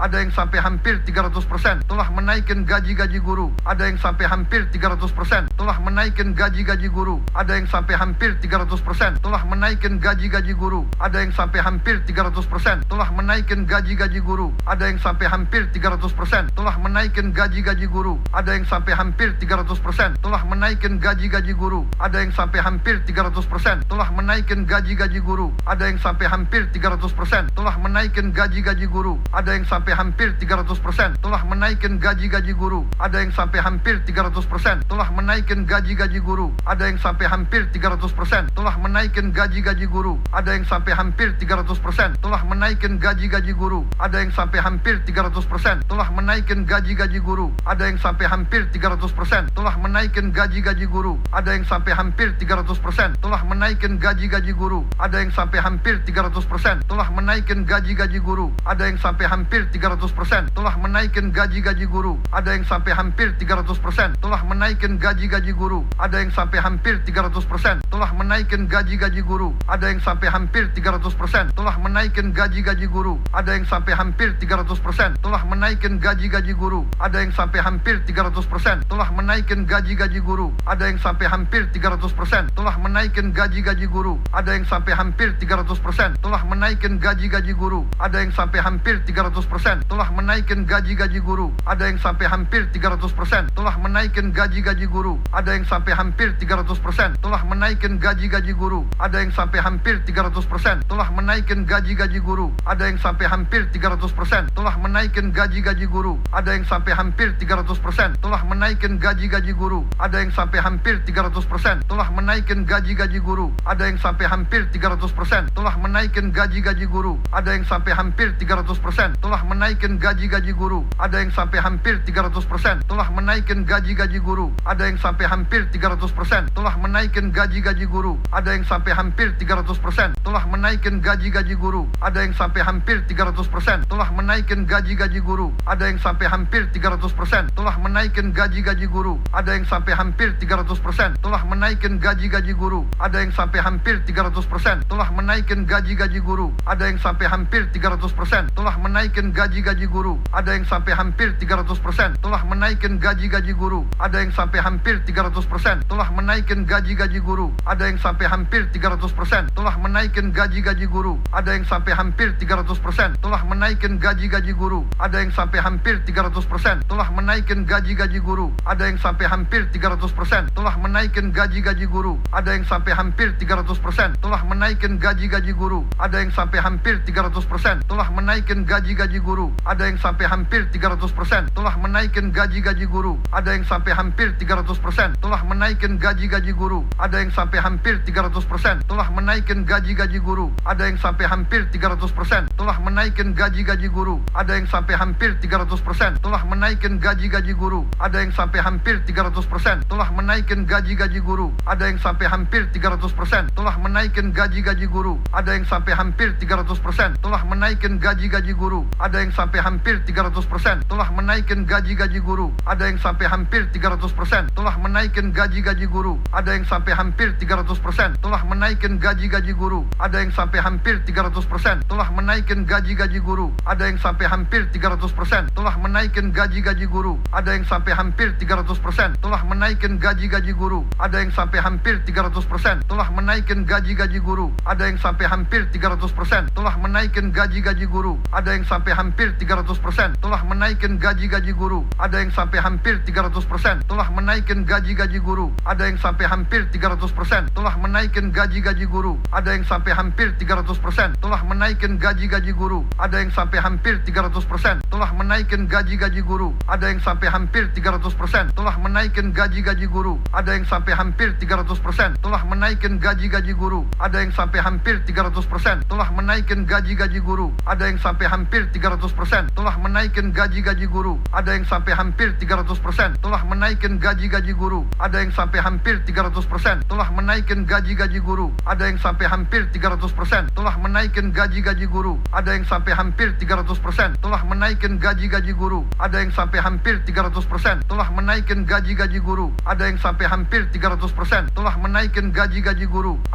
Speaker 1: ada yang sampai hampir 300%, telah menaikkan gaji-gaji guru, ada yang sampai hampir 300%, telah menaikkan gaji-gaji guru, ada yang sampai hampir 300%, telah menaikkan gaji-gaji guru, ada yang sampai hampir 300%, telah menaikkan gaji-gaji guru, ada yang sampai hampir 300%, telah menaikkan gaji-gaji guru, ada yang sampai hampir 300%, telah menaikkan gaji-gaji guru, ada yang sampai hampir 300%, telah menaikkan gaji-gaji guru, ada yang sampai hampir 300%, telah menaikkan gaji-gaji guru, ada yang sampai hampir 300%, telah menaikkan gaji-gaji guru, ada yang sampai hampir 300%, telah menaikkan gaji-gaji guru, ada yang sampai hampir 300%, telah menaikkan gaji-gaji guru, ada yang sampai hampir 300%, telah menaikkan gaji-gaji guru, ada yang sampai hampir 300%, telah menaikkan gaji-gaji guru, ada yang sampai hampir 300%, telah menaikkan gaji-gaji guru, ada yang sampai hampir 300%, telah menaikkan gaji-gaji guru, ada yang sampai hampir 300%, telah menaikkan gaji-gaji guru, ada yang sampai hampir 300%, telah menaikkan gaji-gaji guru, ada yang sampai hampir 300%, telah menaikkan gaji-gaji guru, ada yang sampai hampir 300%, telah menaikkan gaji-gaji guru, ada yang sampai hampir 300%, telah menaikkan gaji-gaji guru, ada yang sampai hampir 300%, telah menaikkan gaji-gaji guru, ada yang sampai hampir 300%, telah menaikkan gaji-gaji guru, ada yang sampai hampir 300%, telah menaikkan gaji-gaji guru, ada yang sampai hampir 300%, telah menaikkan gaji-gaji guru, ada yang sampai hampir 300%, telah menaikkan gaji-gaji guru, ada yang sampai hampir 300%, telah menaikkan gaji-gaji guru, ada yang sampai hampir 300%, telah menaikkan gaji-gaji guru, ada yang sampai hampir 300%, telah menaikkan gaji-gaji guru, ada yang sampai hampir 300%, telah menaikkan gaji-gaji guru, ada yang sampai hampir 300%, telah menaikkan gaji-gaji guru, ada yang sampai hampir 300%, telah menaikkan gaji-gaji guru, ada yang sampai hampir 300%, telah menaikkan gaji-gaji guru, ada yang sampai hampir 300%, telah menaikkan gaji-gaji guru, ada yang sampai hampir 300%, telah menaikkan gaji-gaji guru, ada yang sampai hampir 300%, telah menaikkan gaji-gaji guru, ada yang sampai hampir 300%, telah menaikkan gaji-gaji guru, ada yang sampai hampir 300%, telah menaikkan gaji-gaji guru, ada yang sampai hampir 300%, telah menaikkan gaji-gaji guru, ada yang sampai hampir 300%, telah menaikkan gaji-gaji guru, ada yang sampai hampir 300%, telah menaikkan gaji-gaji guru, ada yang sampai hampir 300%, telah menaikkan gaji-gaji guru, ada yang sampai hampir 300%, telah menaikkan gaji-gaji guru, ada yang sampai hampir 300%, telah menaikkan gaji-gaji guru, ada yang sampai hampir 300%, telah menaikkan gaji-gaji guru, ada yang sampai hampir 300%, telah menaikkan gaji-gaji guru, ada yang sampai hampir 300%, telah menaikkan gaji-gaji guru, ada yang sampai hampir 300%, telah menaikkan gaji-gaji guru, ada yang sampai hampir 300%, telah menaikkan gaji-gaji guru, ada yang sampai hampir 300%, telah menaikkan gaji-gaji guru, ada yang sampai hampir 300%, telah menaikkan gaji-gaji guru, ada yang sampai hampir 300%, telah menaikkan gaji-gaji guru, ada yang sampai hampir 300%, telah menaikkan gaji-gaji guru, ada yang sampai hampir 300%, telah menaikkan gaji-gaji guru, ada yang sampai hampir 300%, telah menaikkan gaji-gaji guru, ada yang sampai hampir 300%, telah menaikkan gaji-gaji guru, ada yang sampai hampir 300%, telah menaikkan gaji-gaji guru, ada yang sampai hampir 300%, telah menaikkan gaji-gaji guru, ada yang sampai hampir 300%, telah menaikkan gaji-gaji guru, ada yang sampai hampir 300%, telah menaikkan gaji-gaji guru, ada yang sampai hampir 300%, telah menaikkan gaji-gaji guru, ada yang sampai hampir 300%, telah menaikkan gaji-gaji guru, ada yang sampai hampir 300%, telah menaikkan gaji-gaji guru, ada yang sampai hampir 300%, telah menaikkan gaji-gaji guru, ada yang sampai hampir 300%, telah menaikkan gaji-gaji guru, ada yang sampai hampir 300%, telah menaikkan gaji-gaji guru, ada yang sampai hampir 300%, telah menaikkan gaji-gaji guru, ada yang sampai hampir 300%, telah menaikkan gaji-gaji guru, ada yang sampai hampir 300%, telah menaikkan gaji-gaji guru, ada yang sampai hampir 300%, telah menaikkan gaji-gaji guru, ada yang sampai hampir 300%, telah menaikkan gaji-gaji guru, ada yang sampai hampir 300%, telah menaikkan gaji-gaji guru, ada yang sampai hampir 300%, telah menaikkan gaji-gaji guru, ada yang sampai hampir 300%, telah menaikkan gaji-gaji guru, ada yang sampai hampir 300%, telah menaikkan gaji-gaji guru, ada yang sampai hampir 300%, telah menaikkan gaji-gaji guru, ada yang sampai hampir 300%, telah menaikkan gaji-gaji guru, ada yang sampai hampir 300%, telah menaikkan gaji-gaji guru, ada yang sampai hampir 300%, telah menaikkan gaji-gaji guru, ada yang sampai hampir 300%, telah menaikkan gaji-gaji guru, ada yang sampai hampir 300%, telah menaikkan gaji-gaji guru, ada yang sampai hampir 300%, telah menaikkan gaji-gaji guru,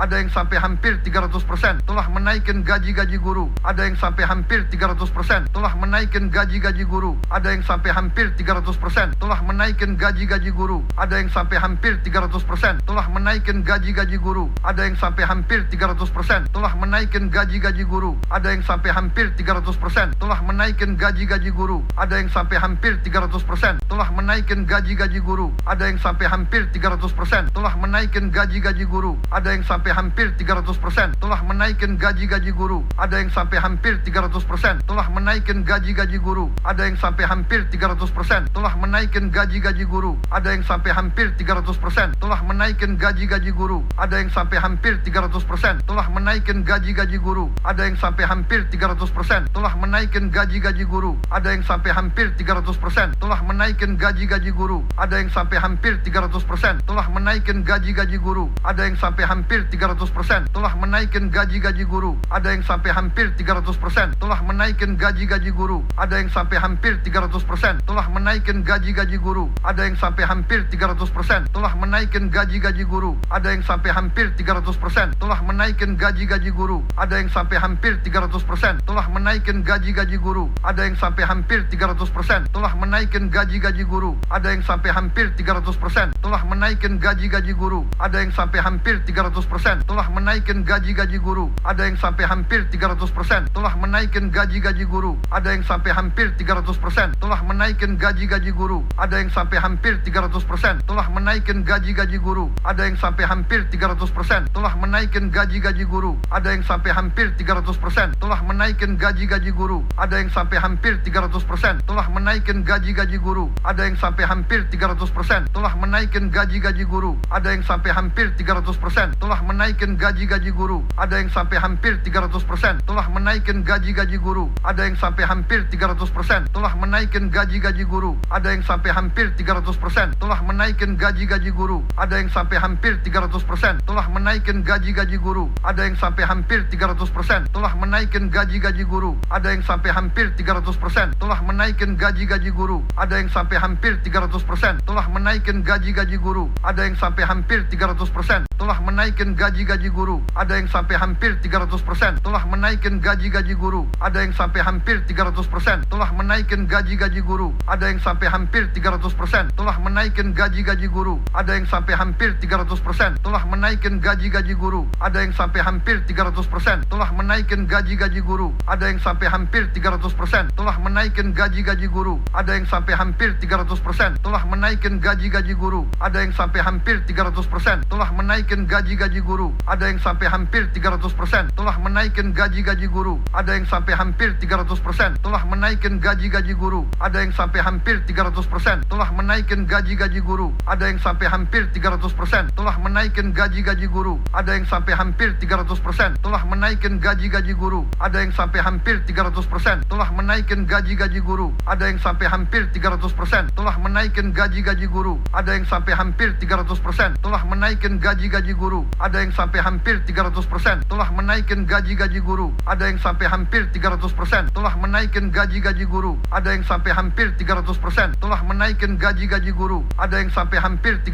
Speaker 1: ada yang sampai hampir 300%, telah menaikkan gaji-gaji guru, ada yang sampai hampir 300%, telah menaikkan gaji-gaji guru, ada yang sampai hampir 300%, telah menaikkan gaji-gaji guru, ada yang sampai hampir 300%, telah menaikkan gaji-gaji guru, ada yang sampai hampir 300%, telah menaikkan gaji-gaji guru, ada yang sampai hampir 300%, telah menaikkan gaji-gaji guru, ada yang sampai hampir 300%, telah menaikkan gaji-gaji guru, ada yang sampai hampir 300%, telah menaikkan gaji-gaji guru, ada yang sampai hampir 300%, telah menaikkan gaji-gaji guru, ada yang sampai hampir 300%, telah menaikkan gaji-gaji guru, ada yang sampai hampir 300%, telah menaikkan gaji-gaji guru, ada yang sampai hampir 300%, telah menaikkan gaji-gaji guru, ada yang sampai hampir 300%, telah menaikkan gaji-gaji guru, ada yang sampai hampir 300%, telah menaikkan gaji-gaji guru, ada yang sampai hampir 300%, telah menaikkan gaji-gaji guru, ada yang sampai hampir 300%, telah menaikkan gaji-gaji guru, ada yang sampai hampir hampir 300%, telah menaikkan gaji-gaji guru, ada yang sampai hampir 300%, telah menaikkan gaji-gaji guru, ada yang sampai hampir 300%, telah menaikkan gaji-gaji guru, ada yang sampai hampir 300%, telah menaikkan gaji-gaji guru, ada yang sampai hampir 300%, telah menaikkan gaji-gaji guru, ada yang sampai hampir 300%, telah menaikkan gaji-gaji guru, ada yang sampai hampir 300%, telah menaikkan gaji-gaji guru, ada yang sampai hampir 300%, telah menaikkan gaji-gaji guru, ada yang sampai hampir 300%, telah menaikkan gaji-gaji guru, ada yang sampai hampir 300%, telah menaikkan gaji-gaji guru, ada yang sampai hampir 300%, telah menaikkan gaji-gaji guru, ada yang sampai hampir 300%, telah menaikkan gaji-gaji guru, ada yang sampai hampir 300%, telah menaikkan gaji-gaji guru, ada yang sampai hampir 300%, telah menaikkan gaji-gaji guru, ada yang sampai hampir 300%, telah menaikkan gaji-gaji guru, ada yang sampai hampir 300%, telah menaikkan gaji-gaji guru, ada yang sampai hampir 300%, telah menaikkan gaji-gaji guru, ada yang sampai hampir 300%, telah menaikkan gaji-gaji guru, ada yang sampai hampir 300%, telah menaikkan gaji-gaji guru, ada yang sampai hampir 300%, telah menaikkan gaji-gaji guru, ada yang sampai hampir 300%, telah menaikkan gaji-gaji guru, ada yang sampai hampir 300%, telah menaikkan gaji-gaji guru, ada yang sampai hampir 300%, telah menaikkan gaji-gaji guru, ada yang sampai hampir 300%, telah menaikkan gaji-gaji guru, ada yang sampai hampir 300%, telah menaikkan gaji-gaji guru, ada yang sampai hampir 300%, telah menaikkan gaji-gaji guru, ada yang sampai hampir 300%, telah menaikkan gaji-gaji guru, ada yang sampai hampir 300%, telah menaikkan gaji-gaji guru, ada yang sampai hampir 300%, telah menaikkan gaji-gaji guru, ada yang sampai hampir 300%, telah menaikkan gaji-gaji guru, ada yang sampai hampir 300%, telah menaikkan gaji-gaji guru, ada yang sampai hampir 300%, telah menaikkan gaji-gaji guru, ada yang sampai hampir 300%, telah menaikkan gaji-gaji guru, ada yang sampai hampir 300%, telah menaikkan gaji-gaji guru, ada yang sampai hampir 300%, telah menaikkan gaji-gaji guru, ada yang sampai hampir 300%, telah menaikkan gaji-gaji guru, ada yang sampai hampir 300%, telah menaikkan gaji-gaji guru, ada yang sampai hampir 300%, telah menaikkan gaji-gaji guru, ada yang sampai hampir 300%, telah menaikkan gaji-gaji guru, ada yang sampai hampir 300%, telah menaikkan gaji-gaji guru, ada yang sampai hampir 300%, telah menaikkan gaji-gaji guru, ada yang sampai hampir 300%, telah menaikkan gaji-gaji guru, ada yang sampai hampir 300%, telah menaikkan gaji-gaji guru, ada yang sampai hampir 300%, telah menaikkan gaji-gaji guru, ada yang sampai hampir 300%, telah menaikkan gaji-gaji guru, ada yang sampai hampir 300%,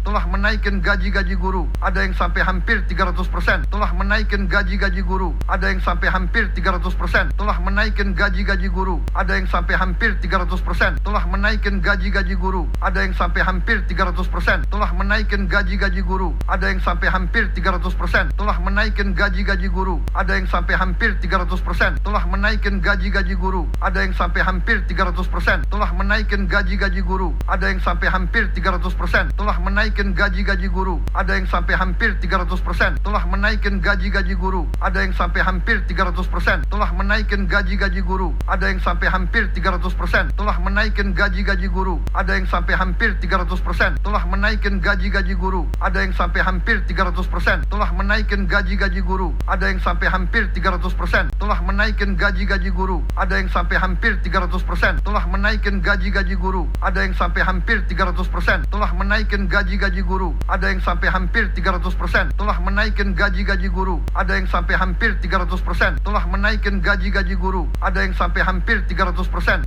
Speaker 1: telah menaikkan gaji-gaji guru, ada yang sampai hampir 300%, telah menaikkan gaji-gaji guru, ada yang sampai hampir 300%, telah menaikkan gaji-gaji guru, ada yang sampai hampir 300%, telah menaikkan gaji-gaji guru, ada yang sampai hampir 300%, telah menaikkan gaji-gaji guru, ada yang sampai hampir 300%, telah menaikkan gaji-gaji guru, ada yang sampai hampir 300%, telah menaikkan gaji-gaji guru, ada yang sampai hampir 300%, telah menaikkan gaji-gaji guru, ada yang sampai hampir 300%, telah menaikkan gaji-gaji guru, ada yang sampai hampir 300%, telah menaikkan gaji-gaji guru, ada yang sampai hampir 300%, telah menaikkan gaji-gaji guru, ada yang sampai hampir 300%, telah menaikkan gaji-gaji guru, ada yang sampai hampir 300%, telah menaikkan gaji-gaji guru, ada yang sampai hampir 300%, telah menaikkan gaji-gaji guru, ada yang sampai hampir 300%, telah menaikkan gaji-gaji guru, ada yang sampai hampir 300%, telah menaikkan gaji-gaji guru, ada yang sampai hampir 300%, telah menaikkan gaji-gaji guru, ada yang sampai hampir 300%, telah menaikkan gaji-gaji guru, ada yang sampai hampir 300%,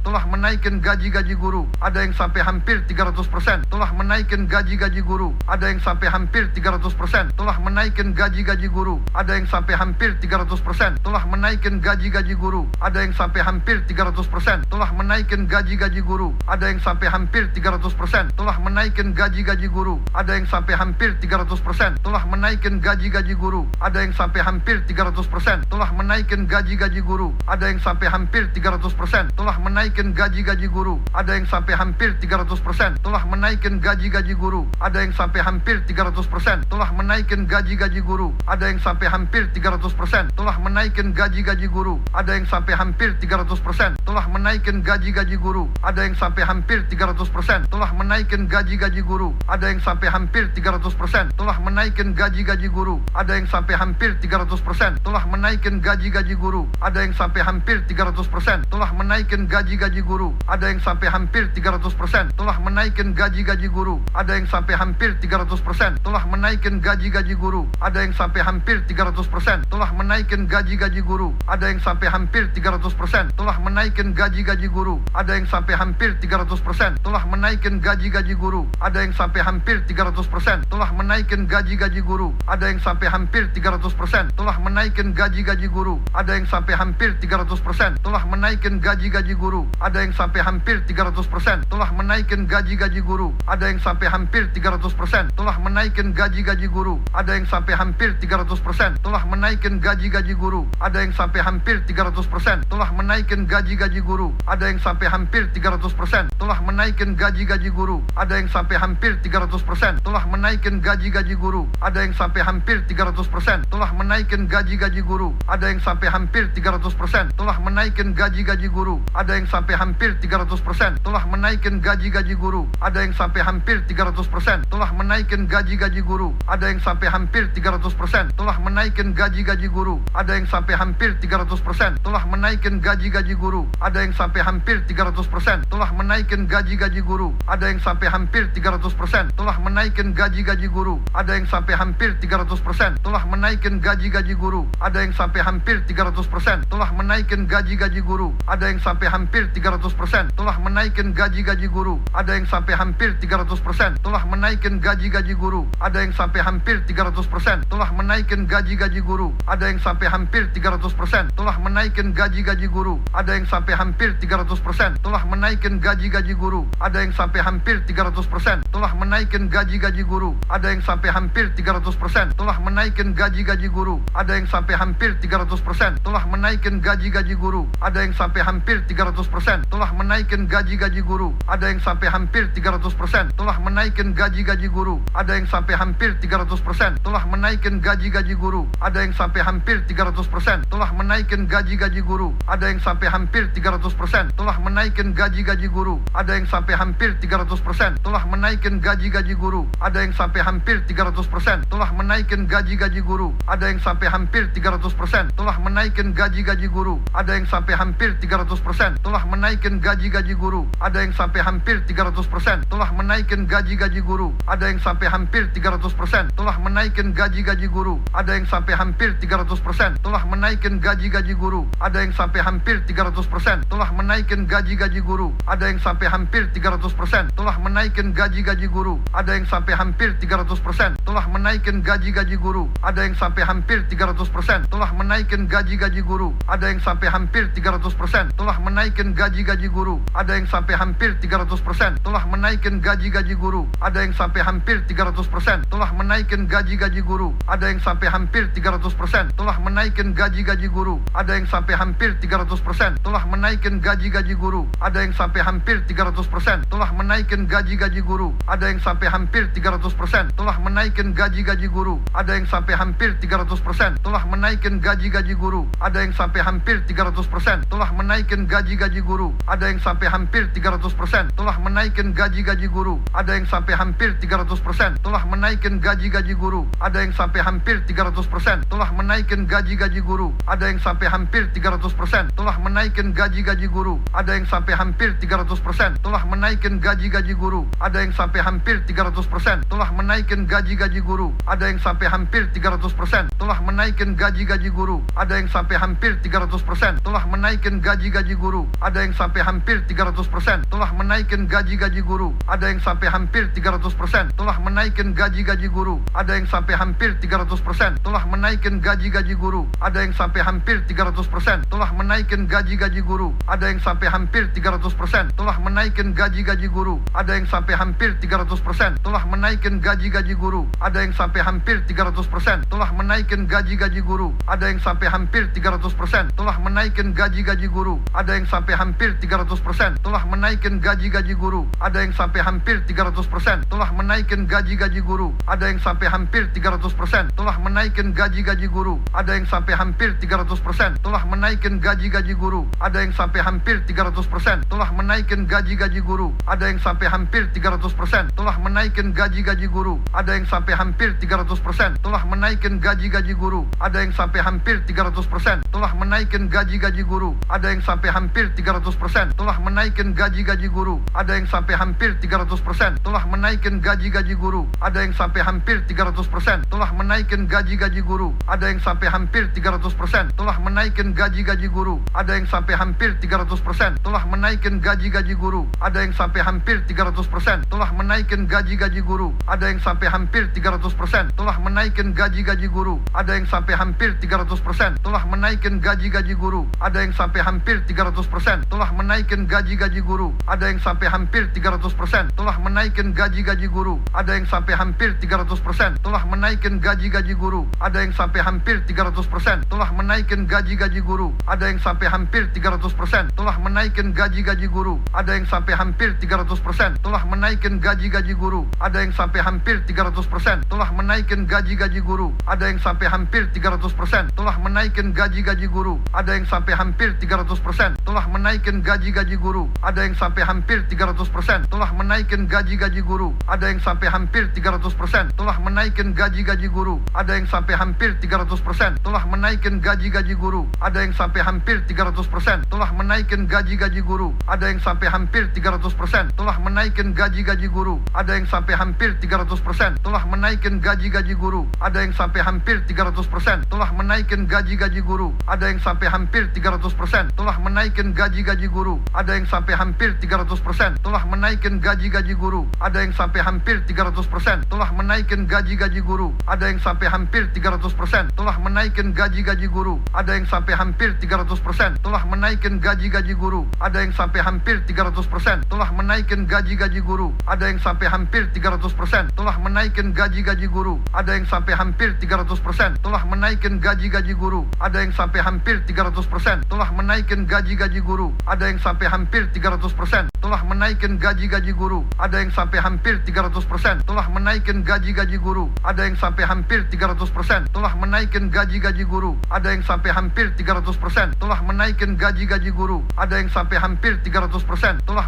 Speaker 1: telah menaikkan gaji-gaji guru, ada yang sampai hampir 300%, telah menaikkan gaji-gaji guru, ada yang sampai hampir 300%, telah menaikkan gaji-gaji guru, ada yang sampai hampir 300%, telah menaikkan gaji-gaji guru, ada yang sampai hampir 300%, telah menaikkan gaji-gaji guru, ada yang sampai hampir 300%, telah menaikkan gaji-gaji guru, ada yang sampai hampir 300%, telah menaikkan gaji-gaji guru, ada yang sampai hampir 300%, telah menaikkan gaji-gaji guru, ada yang sampai hampir 300%, telah menaikkan gaji-gaji guru, ada yang sampai hampir 300%, telah menaikkan gaji-gaji guru, ada yang sampai hampir 300%, telah menaikkan gaji-gaji guru, ada yang sampai hampir 300%, telah menaikkan gaji-gaji guru, ada yang sampai hampir 300%, telah menaikkan gaji-gaji guru, ada yang sampai hampir 300%, telah menaikkan gaji-gaji guru, ada yang sampai hampir 300%, telah menaikkan gaji-gaji guru, ada yang sampai hampir 300%, telah menaikkan gaji-gaji guru, ada yang sampai hampir 300%, telah menaikkan gaji-gaji guru, ada yang sampai hampir 300%, telah menaikkan gaji-gaji guru, ada yang sampai hampir 300%, telah menaikkan gaji-gaji guru, ada yang sampai hampir 300%, telah menaikkan gaji-gaji guru, ada yang sampai hampir 300%, telah menaikkan gaji-gaji guru, ada yang sampai hampir 300%, telah menaikkan gaji-gaji guru, ada yang sampai hampir 300%, telah menaikkan gaji-gaji guru, ada yang sampai hampir 300%, telah menaikkan gaji-gaji guru, ada yang sampai hampir 300%, telah menaikkan gaji-gaji guru, ada yang sampai hampir 300%, telah menaikkan gaji-gaji guru, ada yang sampai hampir 300%, telah menaikkan gaji-gaji guru, ada yang sampai hampir 300%, telah menaikkan gaji-gaji guru, ada yang sampai hampir 300%, telah menaikkan gaji-gaji guru, ada yang sampai hampir 300%, telah menaikkan gaji-gaji guru, ada yang sampai hampir 300%, telah menaikkan gaji-gaji guru, ada yang sampai hampir 300%, telah menaikkan gaji-gaji guru, ada yang sampai hampir 300%, telah menaikkan gaji-gaji guru, ada yang sampai hampir 300%, telah menaikkan gaji-gaji guru, ada yang sampai hampir 300%, telah menaikkan gaji-gaji guru, ada yang sampai hampir 300%, telah menaikkan gaji-gaji guru, ada yang sampai hampir 300%, telah menaikkan gaji-gaji guru, ada yang sampai hampir 300%, telah menaikkan gaji-gaji guru, ada yang sampai hampir 300%, telah menaikkan gaji-gaji guru, ada yang sampai hampir 300%, telah menaikkan gaji-gaji guru, ada yang sampai hampir 300%, telah menaikkan gaji-gaji guru, ada yang sampai hampir 300%, telah menaikkan gaji-gaji guru, ada yang sampai hampir 300%, telah menaikkan gaji-gaji guru, ada yang sampai hampir 300%, telah menaikkan gaji-gaji guru, ada yang sampai hampir 300%, telah menaikkan gaji-gaji guru, ada yang sampai hampir 300%, telah menaikkan gaji-gaji guru, ada yang sampai hampir 300%, telah menaikkan gaji-gaji guru, ada yang sampai hampir 300%, telah menaikkan gaji-gaji guru, ada yang sampai hampir 300%, telah menaikkan gaji-gaji guru, ada yang sampai hampir 300%, telah menaikkan gaji-gaji guru, ada yang sampai hampir 300%, telah menaikkan gaji-gaji guru, ada yang sampai hampir 300%, telah menaikkan gaji-gaji guru, ada yang sampai hampir 300%, telah menaikkan gaji-gaji guru, ada yang sampai hampir 300%, telah menaikkan gaji-gaji guru, ada yang sampai hampir 300%, telah menaikkan gaji-gaji guru, ada yang sampai hampir 300%, telah menaikkan gaji-gaji guru, ada yang sampai hampir 300%, telah menaikkan gaji-gaji guru, ada yang sampai hampir 300%, telah menaikkan gaji-gaji guru, ada yang sampai hampir 300%, telah menaikkan gaji-gaji guru, ada yang sampai hampir 300%, telah menaikkan gaji-gaji guru, ada yang sampai hampir 300%, telah menaikkan gaji-gaji guru, ada yang sampai hampir 300%, telah menaikkan gaji-gaji guru, ada yang sampai hampir 300%, telah menaikkan gaji-gaji guru, ada yang sampai hampir 300%, telah menaikkan gaji-gaji guru, ada yang sampai hampir 300%, telah menaikkan gaji-gaji guru, ada yang sampai hampir 300%, telah menaikkan gaji-gaji guru, ada yang sampai hampir 300%, telah menaikkan gaji-gaji guru, ada yang sampai hampir 300%, telah menaikkan gaji-gaji guru, ada yang sampai hampir 300%, telah menaikkan gaji-gaji guru, ada yang sampai hampir 300%, telah menaikkan gaji-gaji guru, ada yang sampai hampir 300%, telah menaikkan gaji-gaji guru, ada yang sampai hampir 300%, telah menaikkan gaji-gaji guru, ada yang sampai hampir 300%, telah menaikkan gaji-gaji guru, ada yang sampai hampir 300%, telah menaikkan gaji-gaji guru, ada yang sampai hampir 300%, telah menaikkan gaji-gaji guru, ada yang sampai hampir 300%, telah menaikkan gaji-gaji guru, ada yang sampai hampir 300%, telah menaikkan gaji-gaji guru, ada yang sampai hampir 300%, telah menaikkan gaji-gaji guru, ada yang sampai hampir 300%, telah menaikkan gaji-gaji guru, ada yang sampai hampir 300%, telah menaikkan gaji-gaji guru, ada yang sampai hampir 300%, telah menaikkan gaji-gaji guru, ada yang sampai hampir 300%, telah menaikkan gaji-gaji guru, ada yang sampai hampir 300%, telah menaikkan gaji-gaji guru, ada yang sampai hampir 300%, telah menaikkan gaji-gaji guru, ada yang sampai hampir 300%, telah menaikkan gaji-gaji guru, ada yang sampai hampir 300%, telah menaikkan gaji-gaji guru, ada yang sampai hampir 300%, telah menaikkan gaji-gaji guru, ada yang sampai hampir 300%, telah menaikkan gaji-gaji guru, ada yang sampai hampir 300%, telah menaikkan gaji-gaji guru, ada yang sampai hampir 300%, telah menaikkan gaji-gaji guru, ada yang sampai hampir 300%, telah menaikkan gaji-gaji guru, ada yang sampai hampir 300%, telah menaikkan gaji-gaji guru, ada yang sampai hampir 300%, telah menaikkan gaji-gaji guru, ada yang sampai hampir 300%, telah menaikkan gaji-gaji guru, ada yang sampai hampir 300%, telah menaikkan gaji-gaji guru, ada yang sampai hampir 300%, telah menaikkan gaji-gaji guru, ada yang sampai hampir 300%, telah menaikkan gaji-gaji guru, ada yang sampai hampir 300%, telah menaikkan gaji-gaji guru, ada yang sampai hampir 300%, telah menaikkan gaji-gaji guru, ada yang sampai hampir 300%, telah menaikkan gaji-gaji guru. Ada yang sampai hampir 300%, telah menaikkan gaji-gaji guru. Ada yang sampai hampir 300%, telah menaikkan gaji-gaji guru. Ada yang sampai hampir 300%, telah menaikkan gaji-gaji guru. Ada yang sampai hampir 300%, telah menaikkan gaji-gaji guru. Ada yang sampai hampir 300%, telah menaikkan gaji-gaji guru. Ada yang sampai hampir 300%, telah menaikkan gaji-gaji guru. Ada yang sampai hampir 300%, telah menaikkan gaji-gaji guru. Ada yang sampai hampir 300%, telah menaikkan gaji-gaji guru. Ada yang sampai hampir 300%, telah menaikkan gaji-gaji guru. Ada yang sampai hampir 300%, telah menaikkan gaji-gaji guru. Ada yang sampai hampir 300%, telah menaikkan gaji-gaji guru. Ada yang sampai hampir 300%, telah menaikkan gaji-gaji guru. Ada yang sampai hampir 300%, telah menaikkan gaji-gaji guru. Ada yang sampai hampir 300%, telah menaikkan gaji-gaji guru. Ada yang sampai hampir 300%, telah menaikkan gaji-gaji guru. Ada yang sampai hampir 300%, telah menaikkan gaji-gaji guru. Ada yang sampai hampir 300%, telah menaikkan gaji-gaji guru. Ada yang sampai hampir 300%, telah menaikkan gaji-gaji guru. Ada yang sampai hampir 300%, telah menaikkan gaji-gaji guru. Ada yang sampai hampir 300%, telah menaikkan gaji-gaji guru. Ada yang sampai hampir 300%, telah menaikkan gaji-gaji guru. Ada yang sampai hampir 300%, telah menaikkan gaji-gaji guru. Ada yang sampai hampir 300%, telah menaikkan gaji-gaji guru. Ada yang sampai hampir 300%, telah menaikkan gaji-gaji guru. Ada yang sampai hampir 300%, telah menaikkan gaji-gaji guru. Ada yang sampai hampir 300%, telah menaikkan gaji-gaji guru. Ada yang sampai hampir 300%, telah menaikkan gaji-gaji guru. Ada yang sampai hampir 300%, telah menaikkan gaji-gaji guru. Ada yang sampai hampir 300%, telah menaikkan gaji-gaji guru. Ada yang sampai hampir 300%, telah menaikkan gaji-gaji guru. Ada yang sampai hampir 300%, telah menaikkan gaji-gaji guru. Ada yang sampai hampir 300%, telah menaikkan gaji-gaji guru. Ada yang sampai hampir 300%, telah menaikkan gaji-gaji guru. Ada yang sampai hampir 300%, telah menaikkan gaji-gaji guru. Ada yang sampai hampir 300%, telah menaikkan gaji-gaji guru. Ada yang sampai hampir 300%, telah menaikkan gaji-gaji guru. Ada yang sampai hampir 300%, telah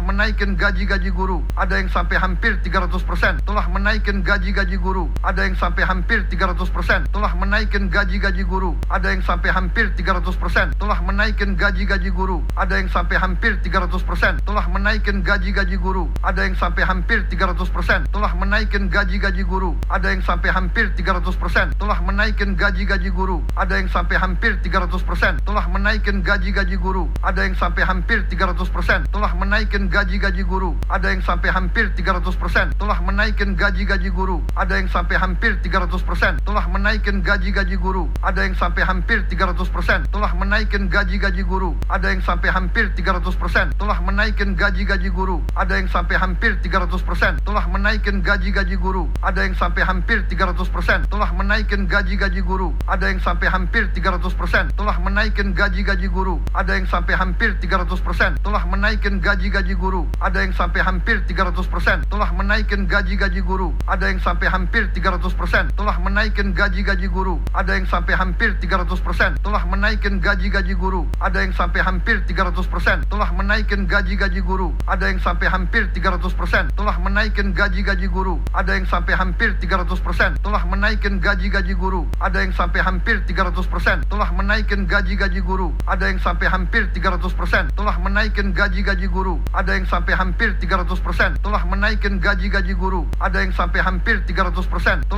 Speaker 1: menaikkan gaji-gaji guru. Ada yang sampai hampir 300%, telah menaikkan gaji-gaji guru. Ada yang sampai hampir 300%, telah menaikkan gaji-gaji guru. Ada yang sampai hampir 300%, telah menaikkan gaji-gaji guru. Ada yang sampai hampir 300%, telah menaikkan gaji-gaji guru. Ada yang sampai hampir 300%, telah menaikkan gaji-gaji guru. Ada yang sampai hampir 300%, telah menaikkan gaji-gaji guru. Ada yang sampai hampir 300%, telah menaikkan gaji-gaji guru. Ada yang sampai hampir 300%, telah menaikkan gaji-gaji guru. Ada yang sampai hampir 300%, telah menaikkan gaji-gaji guru. Ada yang sampai hampir 300%, telah menaikkan gaji-gaji guru. Ada yang sampai hampir 300%, telah menaikkan gaji-gaji guru. Ada yang sampai hampir 300%, telah menaikkan gaji-gaji guru. Ada yang sampai hampir 300%, telah menaikkan gaji-gaji guru. Ada yang sampai hampir 300%, telah menaikkan gaji-gaji guru. Ada yang sampai hampir 300%, telah menaikkan gaji-gaji guru. Ada yang sampai hampir 300%, telah menaikkan gaji-gaji guru. Ada yang sampai hampir 300%, telah menaikkan gaji-gaji guru. Ada yang sampai hampir 300%, telah menaikkan gaji-gaji guru. Ada yang sampai hampir 300%, telah menaikkan gaji-gaji guru. Ada yang sampai hampir 300%, telah menaikkan gaji-gaji guru. Ada yang sampai hampir 300%, telah menaikkan gaji-gaji guru. Ada yang sampai hampir 300%, telah menaikkan gaji-gaji guru. Ada yang sampai hampir 300%, telah menaikkan gaji-gaji guru. Ada yang sampai hampir 300%, telah menaikkan gaji-gaji guru. Ada yang sampai hampir 300%, telah menaikkan gaji-gaji guru. Ada yang sampai hampir 300%,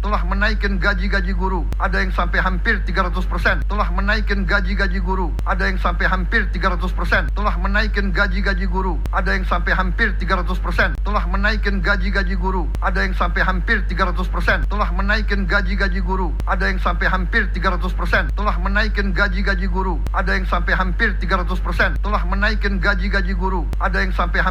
Speaker 1: telah menaikkan gaji-gaji guru. Ada yang sampai hampir 300%, telah menaikkan gaji-gaji guru. Ada yang sampai hampir 300%, telah menaikkan gaji-gaji guru. Ada yang sampai hampir 300%, telah menaikkan gaji-gaji guru. Ada yang sampai hampir 300%, telah menaikkan gaji-gaji guru. Ada yang sampai hampir 300%, telah menaikkan gaji-gaji guru. Ada yang sampai hampir 300%, telah menaikkan gaji-gaji guru. Ada yang sampai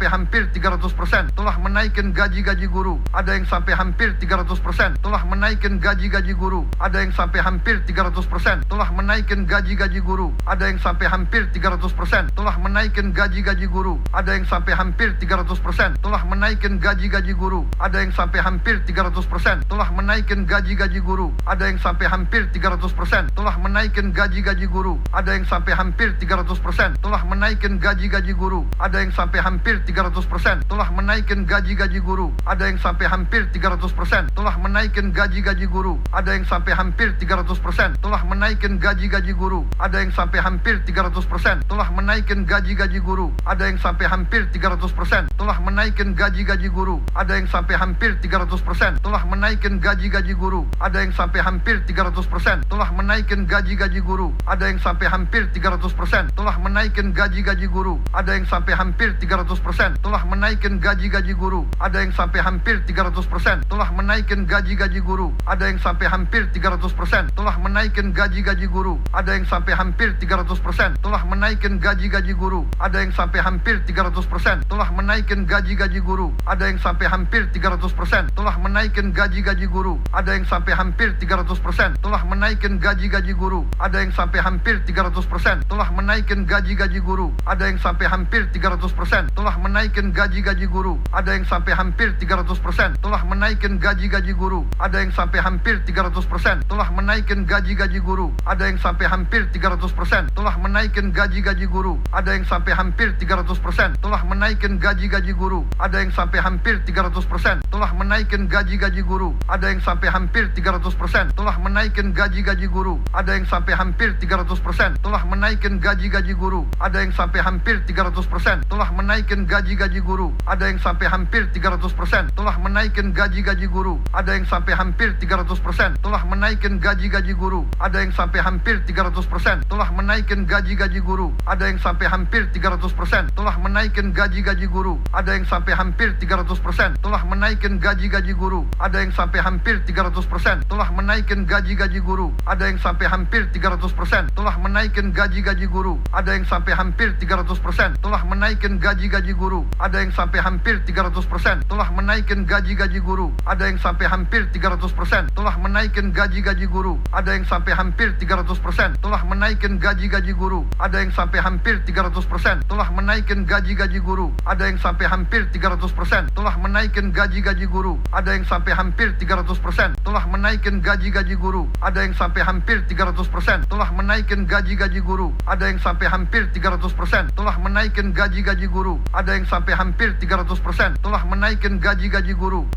Speaker 1: hampir 300%, telah menaikkan gaji-gaji guru. Ada yang sampai hampir 300%, telah menaikkan gaji-gaji guru. Ada yang sampai hampir 300%, telah menaikkan gaji-gaji guru. Ada yang sampai hampir 300%, telah menaikkan gaji-gaji guru. Ada yang sampai hampir 300%, telah menaikkan gaji-gaji guru. Ada yang sampai hampir 300%, telah menaikkan gaji-gaji guru. Ada yang sampai hampir 300%, telah menaikkan gaji-gaji guru. Ada yang sampai hampir 300%, telah menaikkan gaji-gaji guru. Ada yang sampai hampir 300%, telah menaikkan gaji-gaji guru. Ada yang sampai hampir 300%, telah menaikkan gaji-gaji guru. Ada yang sampai hampir 300%, 300%, telah menaikkan gaji-gaji guru, ada yang sampai hampir 300%, telah menaikkan gaji-gaji guru, ada yang sampai hampir 300%, telah menaikkan gaji-gaji guru, ada yang sampai hampir 300%, telah menaikkan gaji-gaji guru, ada yang sampai hampir 300%, telah menaikkan gaji-gaji guru, ada yang sampai hampir 300%, telah menaikkan gaji-gaji guru, ada yang sampai hampir 300%, telah menaikkan gaji-gaji guru, ada yang sampai hampir 300%, telah menaikkan gaji-gaji guru, ada yang sampai hampir 300%, telah menaikkan gaji-gaji guru, ada yang sampai hampir 300%, telah menaikkan gaji-gaji guru, ada yang sampai hampir 300%, telah menaikkan gaji-gaji guru, ada yang sampai hampir 300%, telah menaikkan gaji-gaji guru, ada yang sampai hampir 300%, telah menaikkan gaji-gaji guru, ada yang sampai hampir 300%, telah menaikkan gaji-gaji guru, ada yang sampai hampir 300%, telah menaikkan gaji-gaji guru, ada yang sampai hampir 300%, telah menaikkan gaji-gaji guru, ada yang sampai hampir 300%, telah menaikkan gaji-gaji guru, ada yang sampai hampir 300%, telah menaikkan gaji-gaji guru, ada yang sampai hampir 300%, telah menaikkan gaji-gaji guru, ada yang sampai hampir 300%, telah menaikkan gaji-gaji guru, ada yang sampai hampir 300%, telah menaikkan gaji-gaji guru, ada yang sampai hampir 300%, telah menaikkan gaji-gaji guru, ada yang sampai hampir 300%, telah menaikkan gaji-gaji guru, ada yang sampai hampir 300%, telah menaikkan gaji-gaji guru, ada yang sampai hampir 300%, telah menaikkan gaji-gaji guru, ada yang sampai hampir 300%, telah menaikkan gaji-gaji guru, ada yang sampai hampir 300%, telah menaikkan gaji-gaji guru, ada yang sampai hampir 300%, telah menaikkan gaji-gaji guru, ada yang sampai hampir 300%, telah menaikkan gaji-gaji guru, ada yang sampai hampir 300%, telah menaikkan gaji-gaji guru, ada yang sampai hampir 300%, telah menaikkan gaji-gaji guru, ada yang sampai hampir 300%, telah menaikkan gaji-gaji guru, ada yang sampai hampir 300%, telah menaikkan gaji-gaji guru, ada yang sampai hampir 300%, telah menaikkan gaji-gaji guru, ada yang sampai hampir 300%, telah menaikkan gaji-gaji guru, ada yang sampai hampir 300%, telah menaikkan gaji-gaji guru, ada yang sampai hampir 300%, telah menaikkan gaji-gaji guru, ada yang sampai hampir 300%, telah menaikkan gaji-gaji guru, ada yang sampai hampir 300%, telah menaikkan gaji-gaji guru, ada yang sampai hampir 300%, telah menaikkan gaji-gaji guru, ada yang sampai hampir 300%, telah menaikkan gaji-gaji guru, ada yang sampai hampir 300%, telah menaikkan gaji-gaji guru,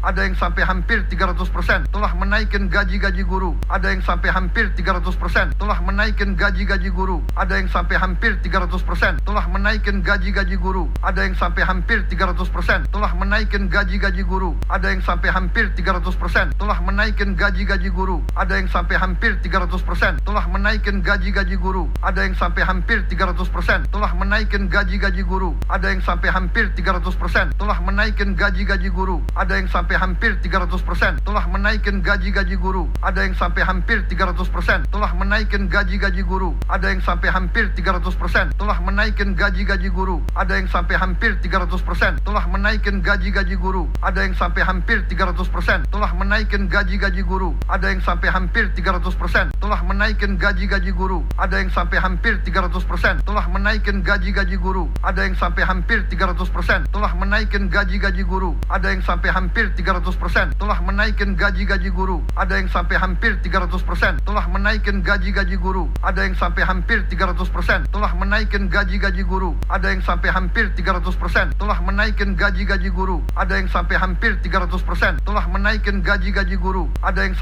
Speaker 1: ada yang sampai hampir 300%, telah menaikkan gaji-gaji guru, ada yang sampai hampir 300%, telah menaikkan gaji-gaji guru, ada yang sampai hampir 300%, telah menaikkan gaji-gaji guru, ada yang sampai hampir 300%, telah menaikkan gaji-gaji guru, ada yang sampai hampir 300%, telah menaikkan gaji-gaji guru, ada yang sampai hampir 300%, telah menaikkan gaji-gaji guru, ada yang sampai hampir 300%, telah menaikkan gaji-gaji guru, ada yang sampai hampir 300%, telah menaikkan gaji-gaji guru, ada yang sampai hampir 300%, telah menaikkan gaji-gaji guru, ada yang sampai hampir 300%, telah menaikkan gaji-gaji guru, ada yang sampai hampir 300%, telah menaikkan gaji-gaji guru, ada yang sampai hampir 300%, telah menaikkan gaji-gaji guru, ada yang sampai hampir 300%, telah menaikkan gaji-gaji guru, ada yang sampai hampir 300%, telah menaikkan gaji-gaji guru, ada yang sampai hampir 300%, telah menaikkan gaji-gaji guru, ada yang sampai hampir 300%, telah menaikkan gaji-gaji guru, ada yang sampai hampir 300%, telah menaikkan gaji-gaji guru, ada yang sampai hampir 300%, telah menaikkan gaji-gaji guru, ada yang sampai hampir 300%, telah menaikkan gaji-gaji guru, ada yang sampai hampir 300%, telah menaikkan gaji-gaji guru, ada yang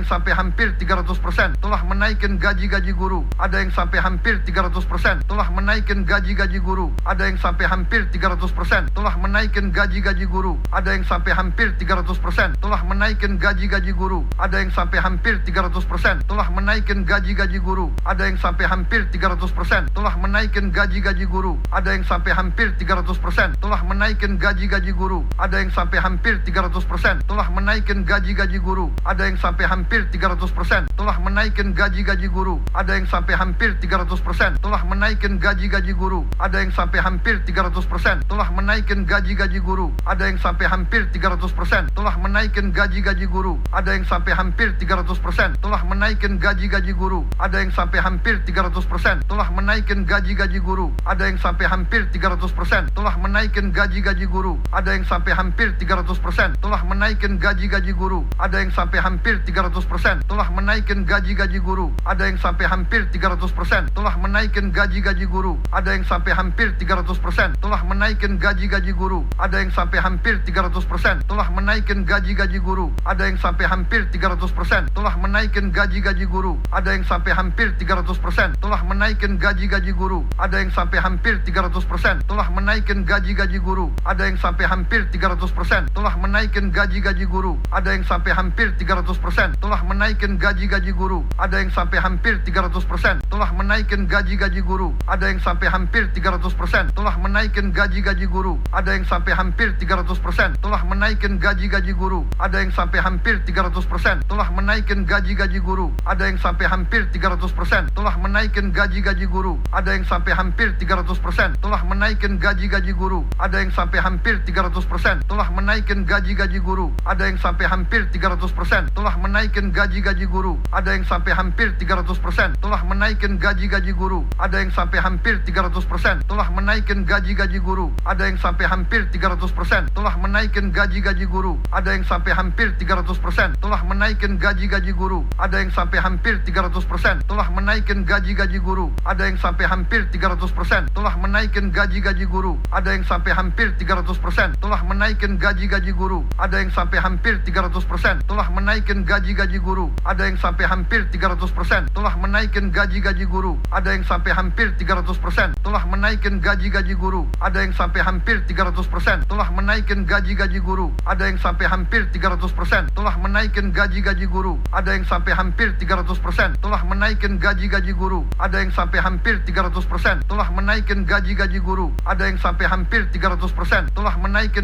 Speaker 1: sampai hampir 300%, telah menaikkan gaji-gaji guru, ada yang sampai hampir 300%, telah menaikkan gaji-gaji guru, ada yang sampai hampir 300%, telah menaikkan gaji-gaji guru, ada yang sampai hampir 300%, telah menaikkan gaji-gaji guru, ada yang sampai hampir 300%, telah menaikkan gaji-gaji guru, ada yang sampai hampir 300%, telah menaikkan gaji-gaji guru, ada yang sampai hampir 300%, telah menaikkan gaji-gaji guru, ada yang sampai hampir 300%, telah menaikkan gaji-gaji guru, ada yang sampai hampir 300%, telah menaikkan gaji-gaji guru, ada yang sampai hampir 300%, telah menaikkan gaji-gaji guru, ada yang sampai hampir 300%, telah menaikkan gaji-gaji guru, ada yang sampai hampir 300%, telah menaikkan gaji-gaji guru, ada yang sampai hampir 300%, telah menaikkan gaji-gaji guru, ada yang sampai hampir 300%, telah menaikkan gaji-gaji guru, ada yang sampai hampir 300%, telah menaikkan gaji-gaji guru, ada yang sampai hampir hampir 300%, telah menaikkan gaji-gaji guru. Ada yang sampai hampir 300%, telah menaikkan gaji-gaji guru. Ada yang sampai hampir 300%, telah menaikkan gaji-gaji guru. Ada yang sampai hampir 300%, telah menaikkan gaji-gaji guru. Ada yang sampai hampir 300%, telah menaikkan gaji-gaji guru. Ada yang sampai hampir 300%, telah menaikkan gaji-gaji guru. Ada yang sampai hampir 300%, telah menaikkan gaji-gaji guru. Ada yang sampai hampir 300%, telah menaikkan gaji-gaji guru. Ada yang sampai hampir 300%, telah menaikkan gaji-gaji guru. Ada yang sampai hampir 300%, telah menaikkan gaji-gaji guru. Ada yang sampai hampir 300%, telah menaikkan gaji-gaji guru. Ada yang sampai hampir 300%, telah menaikkan gaji-gaji guru. Ada yang sampai hampir 300%, telah menaikkan gaji-gaji guru. Ada yang sampai hampir 300%, telah menaikkan gaji-gaji guru. Ada yang sampai hampir 300%, telah menaikkan gaji-gaji guru. Ada yang sampai hampir 300%, telah menaikkan gaji-gaji guru. Ada yang sampai hampir 300%, telah menaikkan gaji-gaji guru. Ada yang sampai hampir 300%, telah menaikkan gaji-gaji guru. Ada yang sampai hampir 300%, telah menaikkan gaji-gaji guru. Ada yang sampai hampir 300%, telah menaikkan gaji-gaji guru. Ada yang sampai hampir 300%, telah menaikkan gaji-gaji guru. Ada yang sampai hampir 300%, telah menaikkan gaji-gaji guru. Ada yang sampai hampir 300%, telah menaikkan gaji-gaji guru. Ada yang sampai hampir 300%, telah menaikkan gaji-gaji guru. Ada yang sampai hampir 300%, telah menaikkan gaji-gaji guru. Ada yang sampai hampir 300%, telah menaikkan gaji-gaji guru. Ada yang sampai hampir 300%, telah menaikkan gaji-gaji guru. Ada yang sampai hampir 300%, telah menaikkan gaji-gaji guru. Ada yang sampai hampir 300%, telah menaikkan gaji-gaji guru. Ada yang sampai hampir 300%, telah menaikkan gaji-gaji guru. Ada yang sampai hampir 300%, telah menaikkan gaji-gaji guru. Ada yang sampai hampir 300%, telah menaikkan gaji-gaji guru. Ada yang sampai hampir 300%, telah menaikkan gaji-gaji guru. Ada yang sampai hampir 300%, telah menaikkan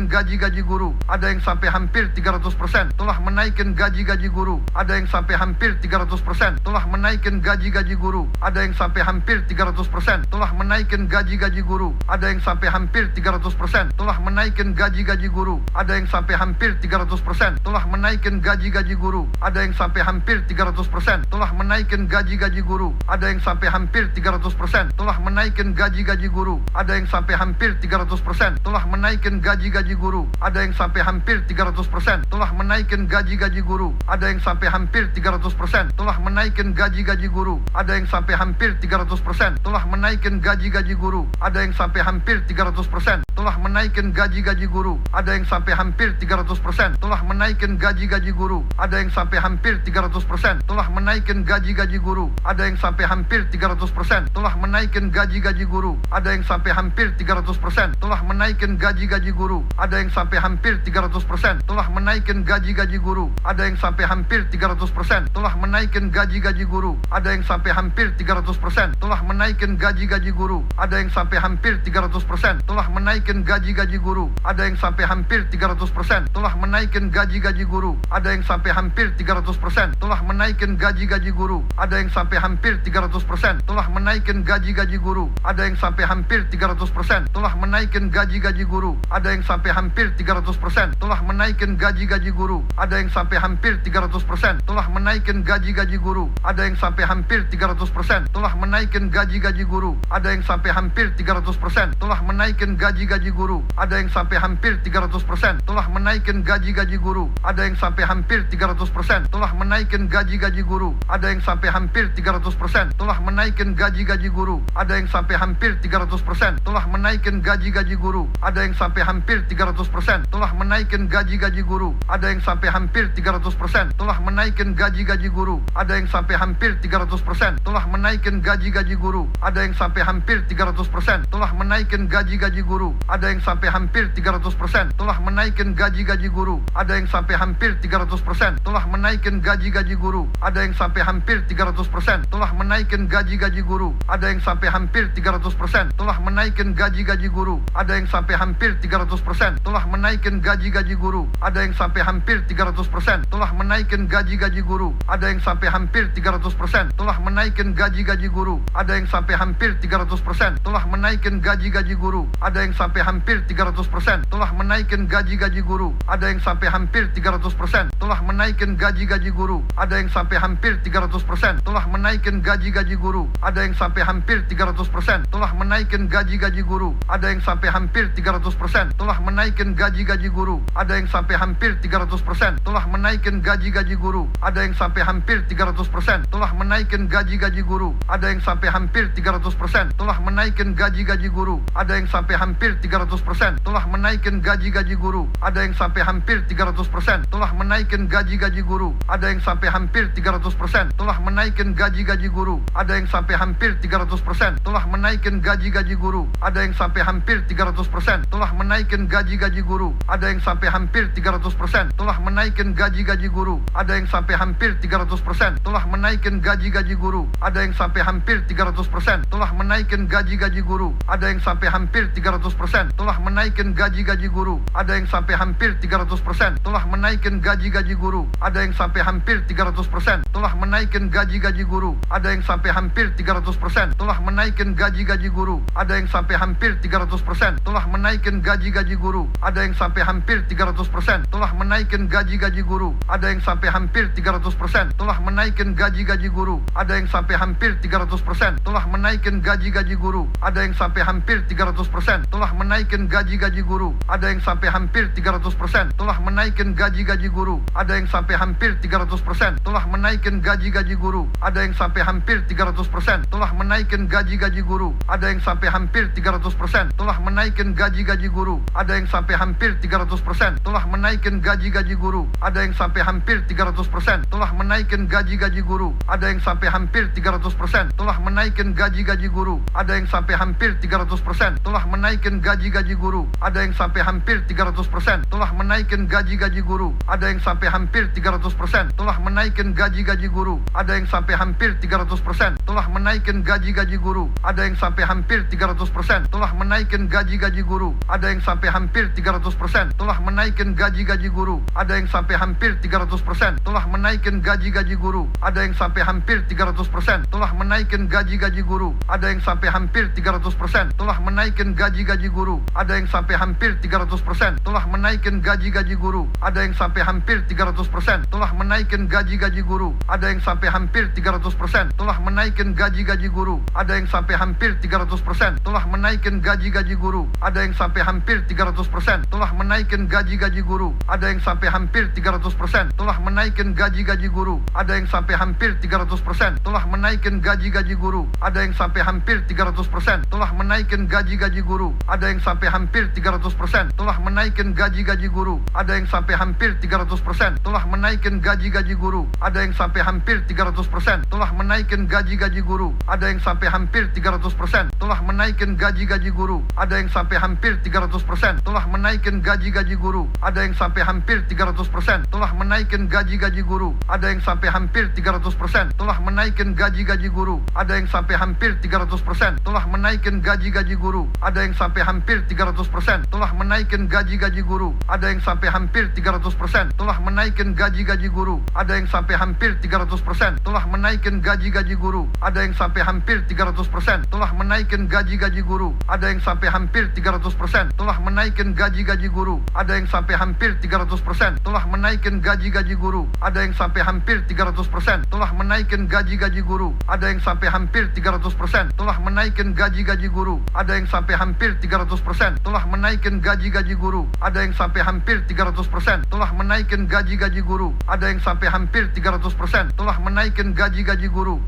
Speaker 1: gaji-gaji guru. Ada yang sampai hampir 300%, telah menaikkan gaji-gaji guru. Ada yang sampai hampir 300%, telah menaikkan gaji-gaji guru. Ada yang sampai hampir 300%, telah menaikkan gaji-gaji guru. Ada yang sampai hampir 300%, telah menaikkan gaji-gaji guru. Ada yang sampai hampir 300%, telah menaikkan gaji-gaji guru. Ada yang sampai hampir 300%, telah menaikkan gaji-gaji guru. Ada yang sampai hampir 300%, telah menaikkan gaji-gaji guru. Ada yang sampai hampir 300%, telah menaikkan gaji-gaji guru. Ada yang sampai hampir 300%, telah menaikkan gaji-gaji guru. Ada yang sampai hampir 300%, telah menaikkan gaji-gaji guru. Ada yang sampai hampir 300%, telah menaikkan gaji-gaji guru. Ada yang sampai hampir 300%, telah menaikkan gaji-gaji guru. Ada yang sampai hampir 300%, telah menaikkan gaji-gaji guru. Ada yang sampai hampir 300%, telah menaikkan gaji-gaji guru. Ada yang sampai hampir 300%, telah menaikkan gaji-gaji guru. Ada yang sampai hampir 300%, telah menaikkan gaji-gaji guru. Ada yang sampai hampir 300%, telah menaikkan gaji-gaji guru. Ada yang sampai hampir 300%, telah menaikkan gaji-gaji guru. Ada yang sampai hampir 300%, telah menaikkan gaji-gaji guru. Ada yang sampai hampir 300%, telah menaikkan gaji-gaji guru. Ada yang sampai hampir 300%, telah menaikkan gaji-gaji guru. Ada yang sampai hampir 300%, telah menaikkan gaji-gaji guru. Ada yang sampai hampir 300%, telah menaikkan gaji-gaji guru. Ada yang sampai hampir 300%, telah menaikkan gaji-gaji guru. Ada yang sampai hampir 300%, telah menaikkan gaji-gaji guru. Ada yang sampai hampir 300%, telah menaikkan gaji-gaji guru. Ada yang sampai hampir 300%, telah menaikkan gaji-gaji guru. Ada yang sampai hampir 300%, telah menaikkan gaji-gaji guru. Ada yang sampai hampir 300%, telah menaikkan gaji-gaji guru. Ada yang sampai hampir 300%, telah menaikkan gaji-gaji guru. Ada yang sampai hampir 300%, telah menaikkan gaji-gaji guru. Ada yang sampai hampir 300%, telah menaikkan gaji-gaji guru. Ada yang sampai hampir 300%, telah menaikkan gaji-gaji guru. Ada yang sampai hampir 300%, telah menaikkan gaji-gaji guru. Ada yang sampai hampir 300%, telah menaikkan gaji-gaji guru. Ada yang sampai hampir 300%, telah menaikkan gaji-gaji guru. Ada yang sampai hampir 300%, telah menaikkan gaji-gaji guru. Ada yang sampai hampir 300%, telah menaikkan gaji-gaji guru. Ada yang sampai hampir 300%, telah menaikkan gaji-gaji guru. Ada yang sampai hampir 300%, telah menaikkan gaji-gaji guru. Ada yang sampai hampir 300%, telah menaikkan gaji-gaji guru. Ada yang sampai hampir 300%, telah menaikkan gaji-gaji guru. Ada yang sampai hampir 300%, telah menaikkan gaji-gaji guru. Ada yang sampai hampir 300%, telah menaikkan gaji-gaji guru. Ada yang sampai hampir 300%, telah menaikkan gaji-gaji guru. Ada yang sampai hampir 300%, telah menaikkan gaji-gaji guru. Ada yang sampai hampir 300%, telah menaikkan gaji-gaji guru. Ada yang sampai hampir 300%, telah menaikkan gaji-gaji guru, ada yang sampai hampir 300%, telah menaikkan gaji-gaji guru, ada yang sampai hampir 300%, telah menaikkan gaji-gaji guru, ada yang sampai hampir 300%, telah menaikkan gaji-gaji guru, ada yang sampai hampir 300%, telah menaikkan gaji-gaji guru, ada yang sampai hampir 300%, telah menaikkan gaji-gaji guru, ada yang sampai hampir 300%, telah menaikkan gaji-gaji guru, ada yang sampai hampir 300%, telah menaikkan gaji-gaji guru, ada yang sampai hampir 300%, telah menaikkan gaji-gaji guru, ada yang sampai hampir 300%, telah menaikkan gaji-gaji guru, ada yang sampai hampir 300%, telah menaikkan gaji-gaji guru, ada yang sampai hampir 300%, telah menaikkan gaji-gaji guru, ada yang sampai hampir 300%, telah menaikkan gaji-gaji guru, ada yang sampai hampir 300%, telah menaikkan gaji-gaji guru, ada yang sampai hampir 300%, telah menaikkan gaji-gaji guru, ada yang sampai hampir 300%, telah menaikkan gaji-gaji guru, ada yang sampai hampir 300%, telah menaikkan gaji-gaji guru, ada yang sampai hampir 300%, telah menaikkan gaji-gaji guru, ada yang sampai hampir 300%, telah menaikkan gaji-gaji guru, ada yang sampai hampir 300%, telah menaikkan gaji-gaji guru, ada yang sampai hampir 300%, telah menaikkan gaji-gaji guru, ada yang sampai hampir 300%, telah menaikkan gaji-gaji guru, ada yang sampai hampir 300%, telah menaikkan gaji-gaji guru, ada yang sampai hampir 300%, telah menaikkan gaji-gaji guru, ada yang sampai hampir 300%, telah menaikkan gaji-gaji guru, ada yang sampai hampir 300%, telah menaikkan gaji-gaji guru, ada yang sampai hampir 300%, telah menaikkan gaji-gaji guru, ada yang sampai hampir 300%, telah menaikkan gaji-gaji guru, ada yang sampai hampir 300%, telah menaikkan gaji-gaji guru, ada yang sampai hampir 300%, telah menaikkan gaji-gaji guru, ada yang sampai hampir 300%, telah menaikkan gaji-gaji guru, ada yang sampai hampir 300%, telah menaikkan gaji-gaji guru, ada yang sampai hampir 300%, telah menaikkan gaji-gaji guru, ada yang sampai hampir 300%, telah menaikkan gaji-gaji guru, ada yang sampai hampir 300%, telah menaikkan gaji-gaji guru, ada yang sampai hampir 300%, telah menaikkan gaji-gaji guru, ada yang sampai hampir 300%, telah menaikkan gaji-gaji guru, ada yang sampai hampir 300%, telah menaikkan gaji-gaji guru, ada yang sampai hampir 300%, telah menaikkan gaji-gaji guru, ada yang sampai hampir 300%, telah menaikkan gaji-gaji guru, ada yang sampai hampir 300%, telah menaikkan gaji-gaji guru, ada yang sampai hampir 300%, telah menaikkan gaji-gaji guru, ada yang sampai hampir 300%, telah menaikkan gaji-gaji guru, ada yang sampai hampir 300%, telah menaikkan gaji-gaji guru, ada yang sampai hampir 300%, telah menaikkan gaji-gaji guru, ada yang sampai hampir 300%, telah menaikkan gaji-gaji guru, ada yang sampai hampir 300%, telah menaikkan gaji-gaji guru, ada yang sampai hampir 300%, telah menaikkan gaji-gaji guru, ada yang sampai hampir 300%, telah menaikkan gaji-gaji guru, ada yang sampai hampir 300%, telah menaikkan gaji-gaji guru, ada yang sampai hampir 300%, telah menaikkan gaji-gaji guru, ada yang sampai hampir 300%, telah menaikkan gaji-gaji guru, ada yang sampai hampir 300%, telah menaikkan gaji-gaji guru, ada yang sampai hampir 300%, telah menaikkan gaji-gaji guru, ada yang sampai hampir 300%, telah menaikkan gaji-gaji guru, ada yang sampai hampir 300%, telah menaikkan gaji-gaji guru, ada yang sampai hampir 300%, telah menaikkan gaji-gaji guru, ada yang sampai hampir 300%, telah menaikkan gaji-gaji guru, ada yang sampai hampir 300%, telah menaikkan gaji-gaji guru, ada yang sampai hampir 300%, telah menaikkan gaji-gaji guru, ada yang sampai hampir 300%, telah menaikkan gaji-gaji guru, ada yang sampai hampir 300%, telah menaikkan gaji-gaji guru, ada yang sampai hampir 300%, telah menaikkan gaji-gaji guru, ada yang sampai hampir 300%, telah menaikkan gaji-gaji guru,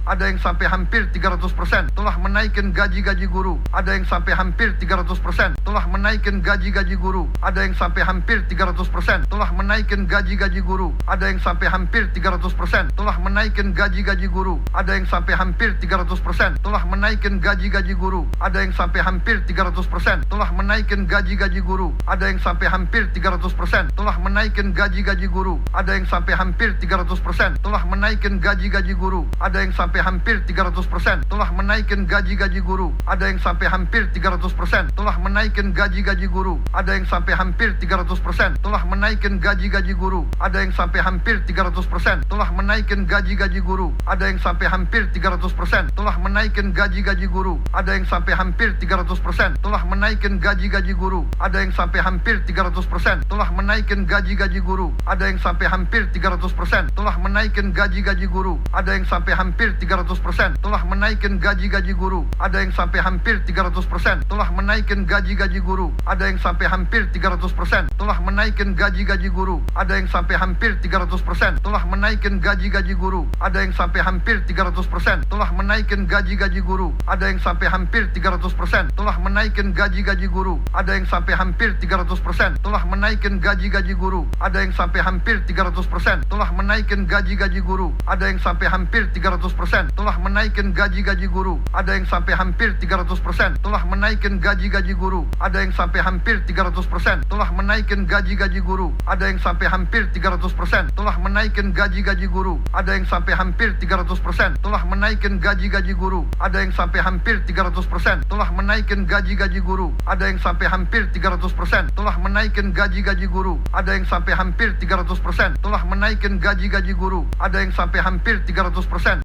Speaker 1: ada yang sampai hampir 300%, telah menaikkan gaji-gaji guru, ada yang sampai hampir 300%, telah menaikkan gaji-gaji guru, ada yang sampai hampir 300%, telah menaikkan gaji-gaji guru, ada yang sampai hampir 300%, telah menaikkan gaji-gaji guru, ada yang sampai hampir 300%, telah menaikkan gaji-gaji guru, ada yang sampai hampir 300%, telah menaikkan gaji-gaji guru, ada yang sampai hampir 300%, telah menaikkan gaji-gaji guru, ada yang sampai hampir 300%, telah menaikkan gaji-gaji guru, ada yang sampai hampir 300%, telah menaikkan gaji-gaji guru, ada yang sampai hampir 300%, telah menaikkan gaji-gaji guru, ada yang sampai hampir 300%, telah menaikkan gaji-gaji guru, ada yang sampai hampir 300%, telah menaikkan gaji-gaji guru, ada yang sampai hampir 300%, telah menaikkan gaji-gaji guru, ada yang sampai hampir 300%, telah menaikkan gaji-gaji guru, ada yang sampai hampir 300%, telah menaikkan menaikkan gaji-gaji guru, ada yang sampai hampir 300%, telah menaikkan gaji-gaji guru, ada yang sampai hampir 300%, telah menaikkan gaji-gaji guru, ada yang sampai hampir 300%, telah menaikkan gaji-gaji guru, ada yang sampai hampir 300%, telah menaikkan gaji-gaji guru, ada yang sampai hampir 300%, telah menaikkan gaji-gaji guru, ada yang sampai hampir 300%, telah menaikkan gaji-gaji guru, ada yang sampai hampir 300%, telah menaikkan gaji-gaji guru, ada yang sampai hampir 300%, telah menaikkan gaji-gaji guru, ada yang sampai hampir 300%, telah menaikkan gaji-gaji guru, ada yang sampai hampir 300%, telah menaikkan gaji-gaji guru, ada yang sampai hampir 300%, telah menaikkan gaji-gaji guru, ada yang sampai hampir 300%, telah menaikkan gaji-gaji guru, ada yang sampai hampir 300%, telah menaikkan gaji-gaji guru, ada yang sampai hampir 300%, telah menaikkan gaji-gaji guru, ada yang sampai hampir 300%, telah menaikkan gaji-gaji guru, ada yang sampai hampir 300%, telah menaikkan gaji-gaji guru, ada yang sampai hampir 300%, telah menaikkan gaji-gaji guru, ada yang sampai hampir 300%,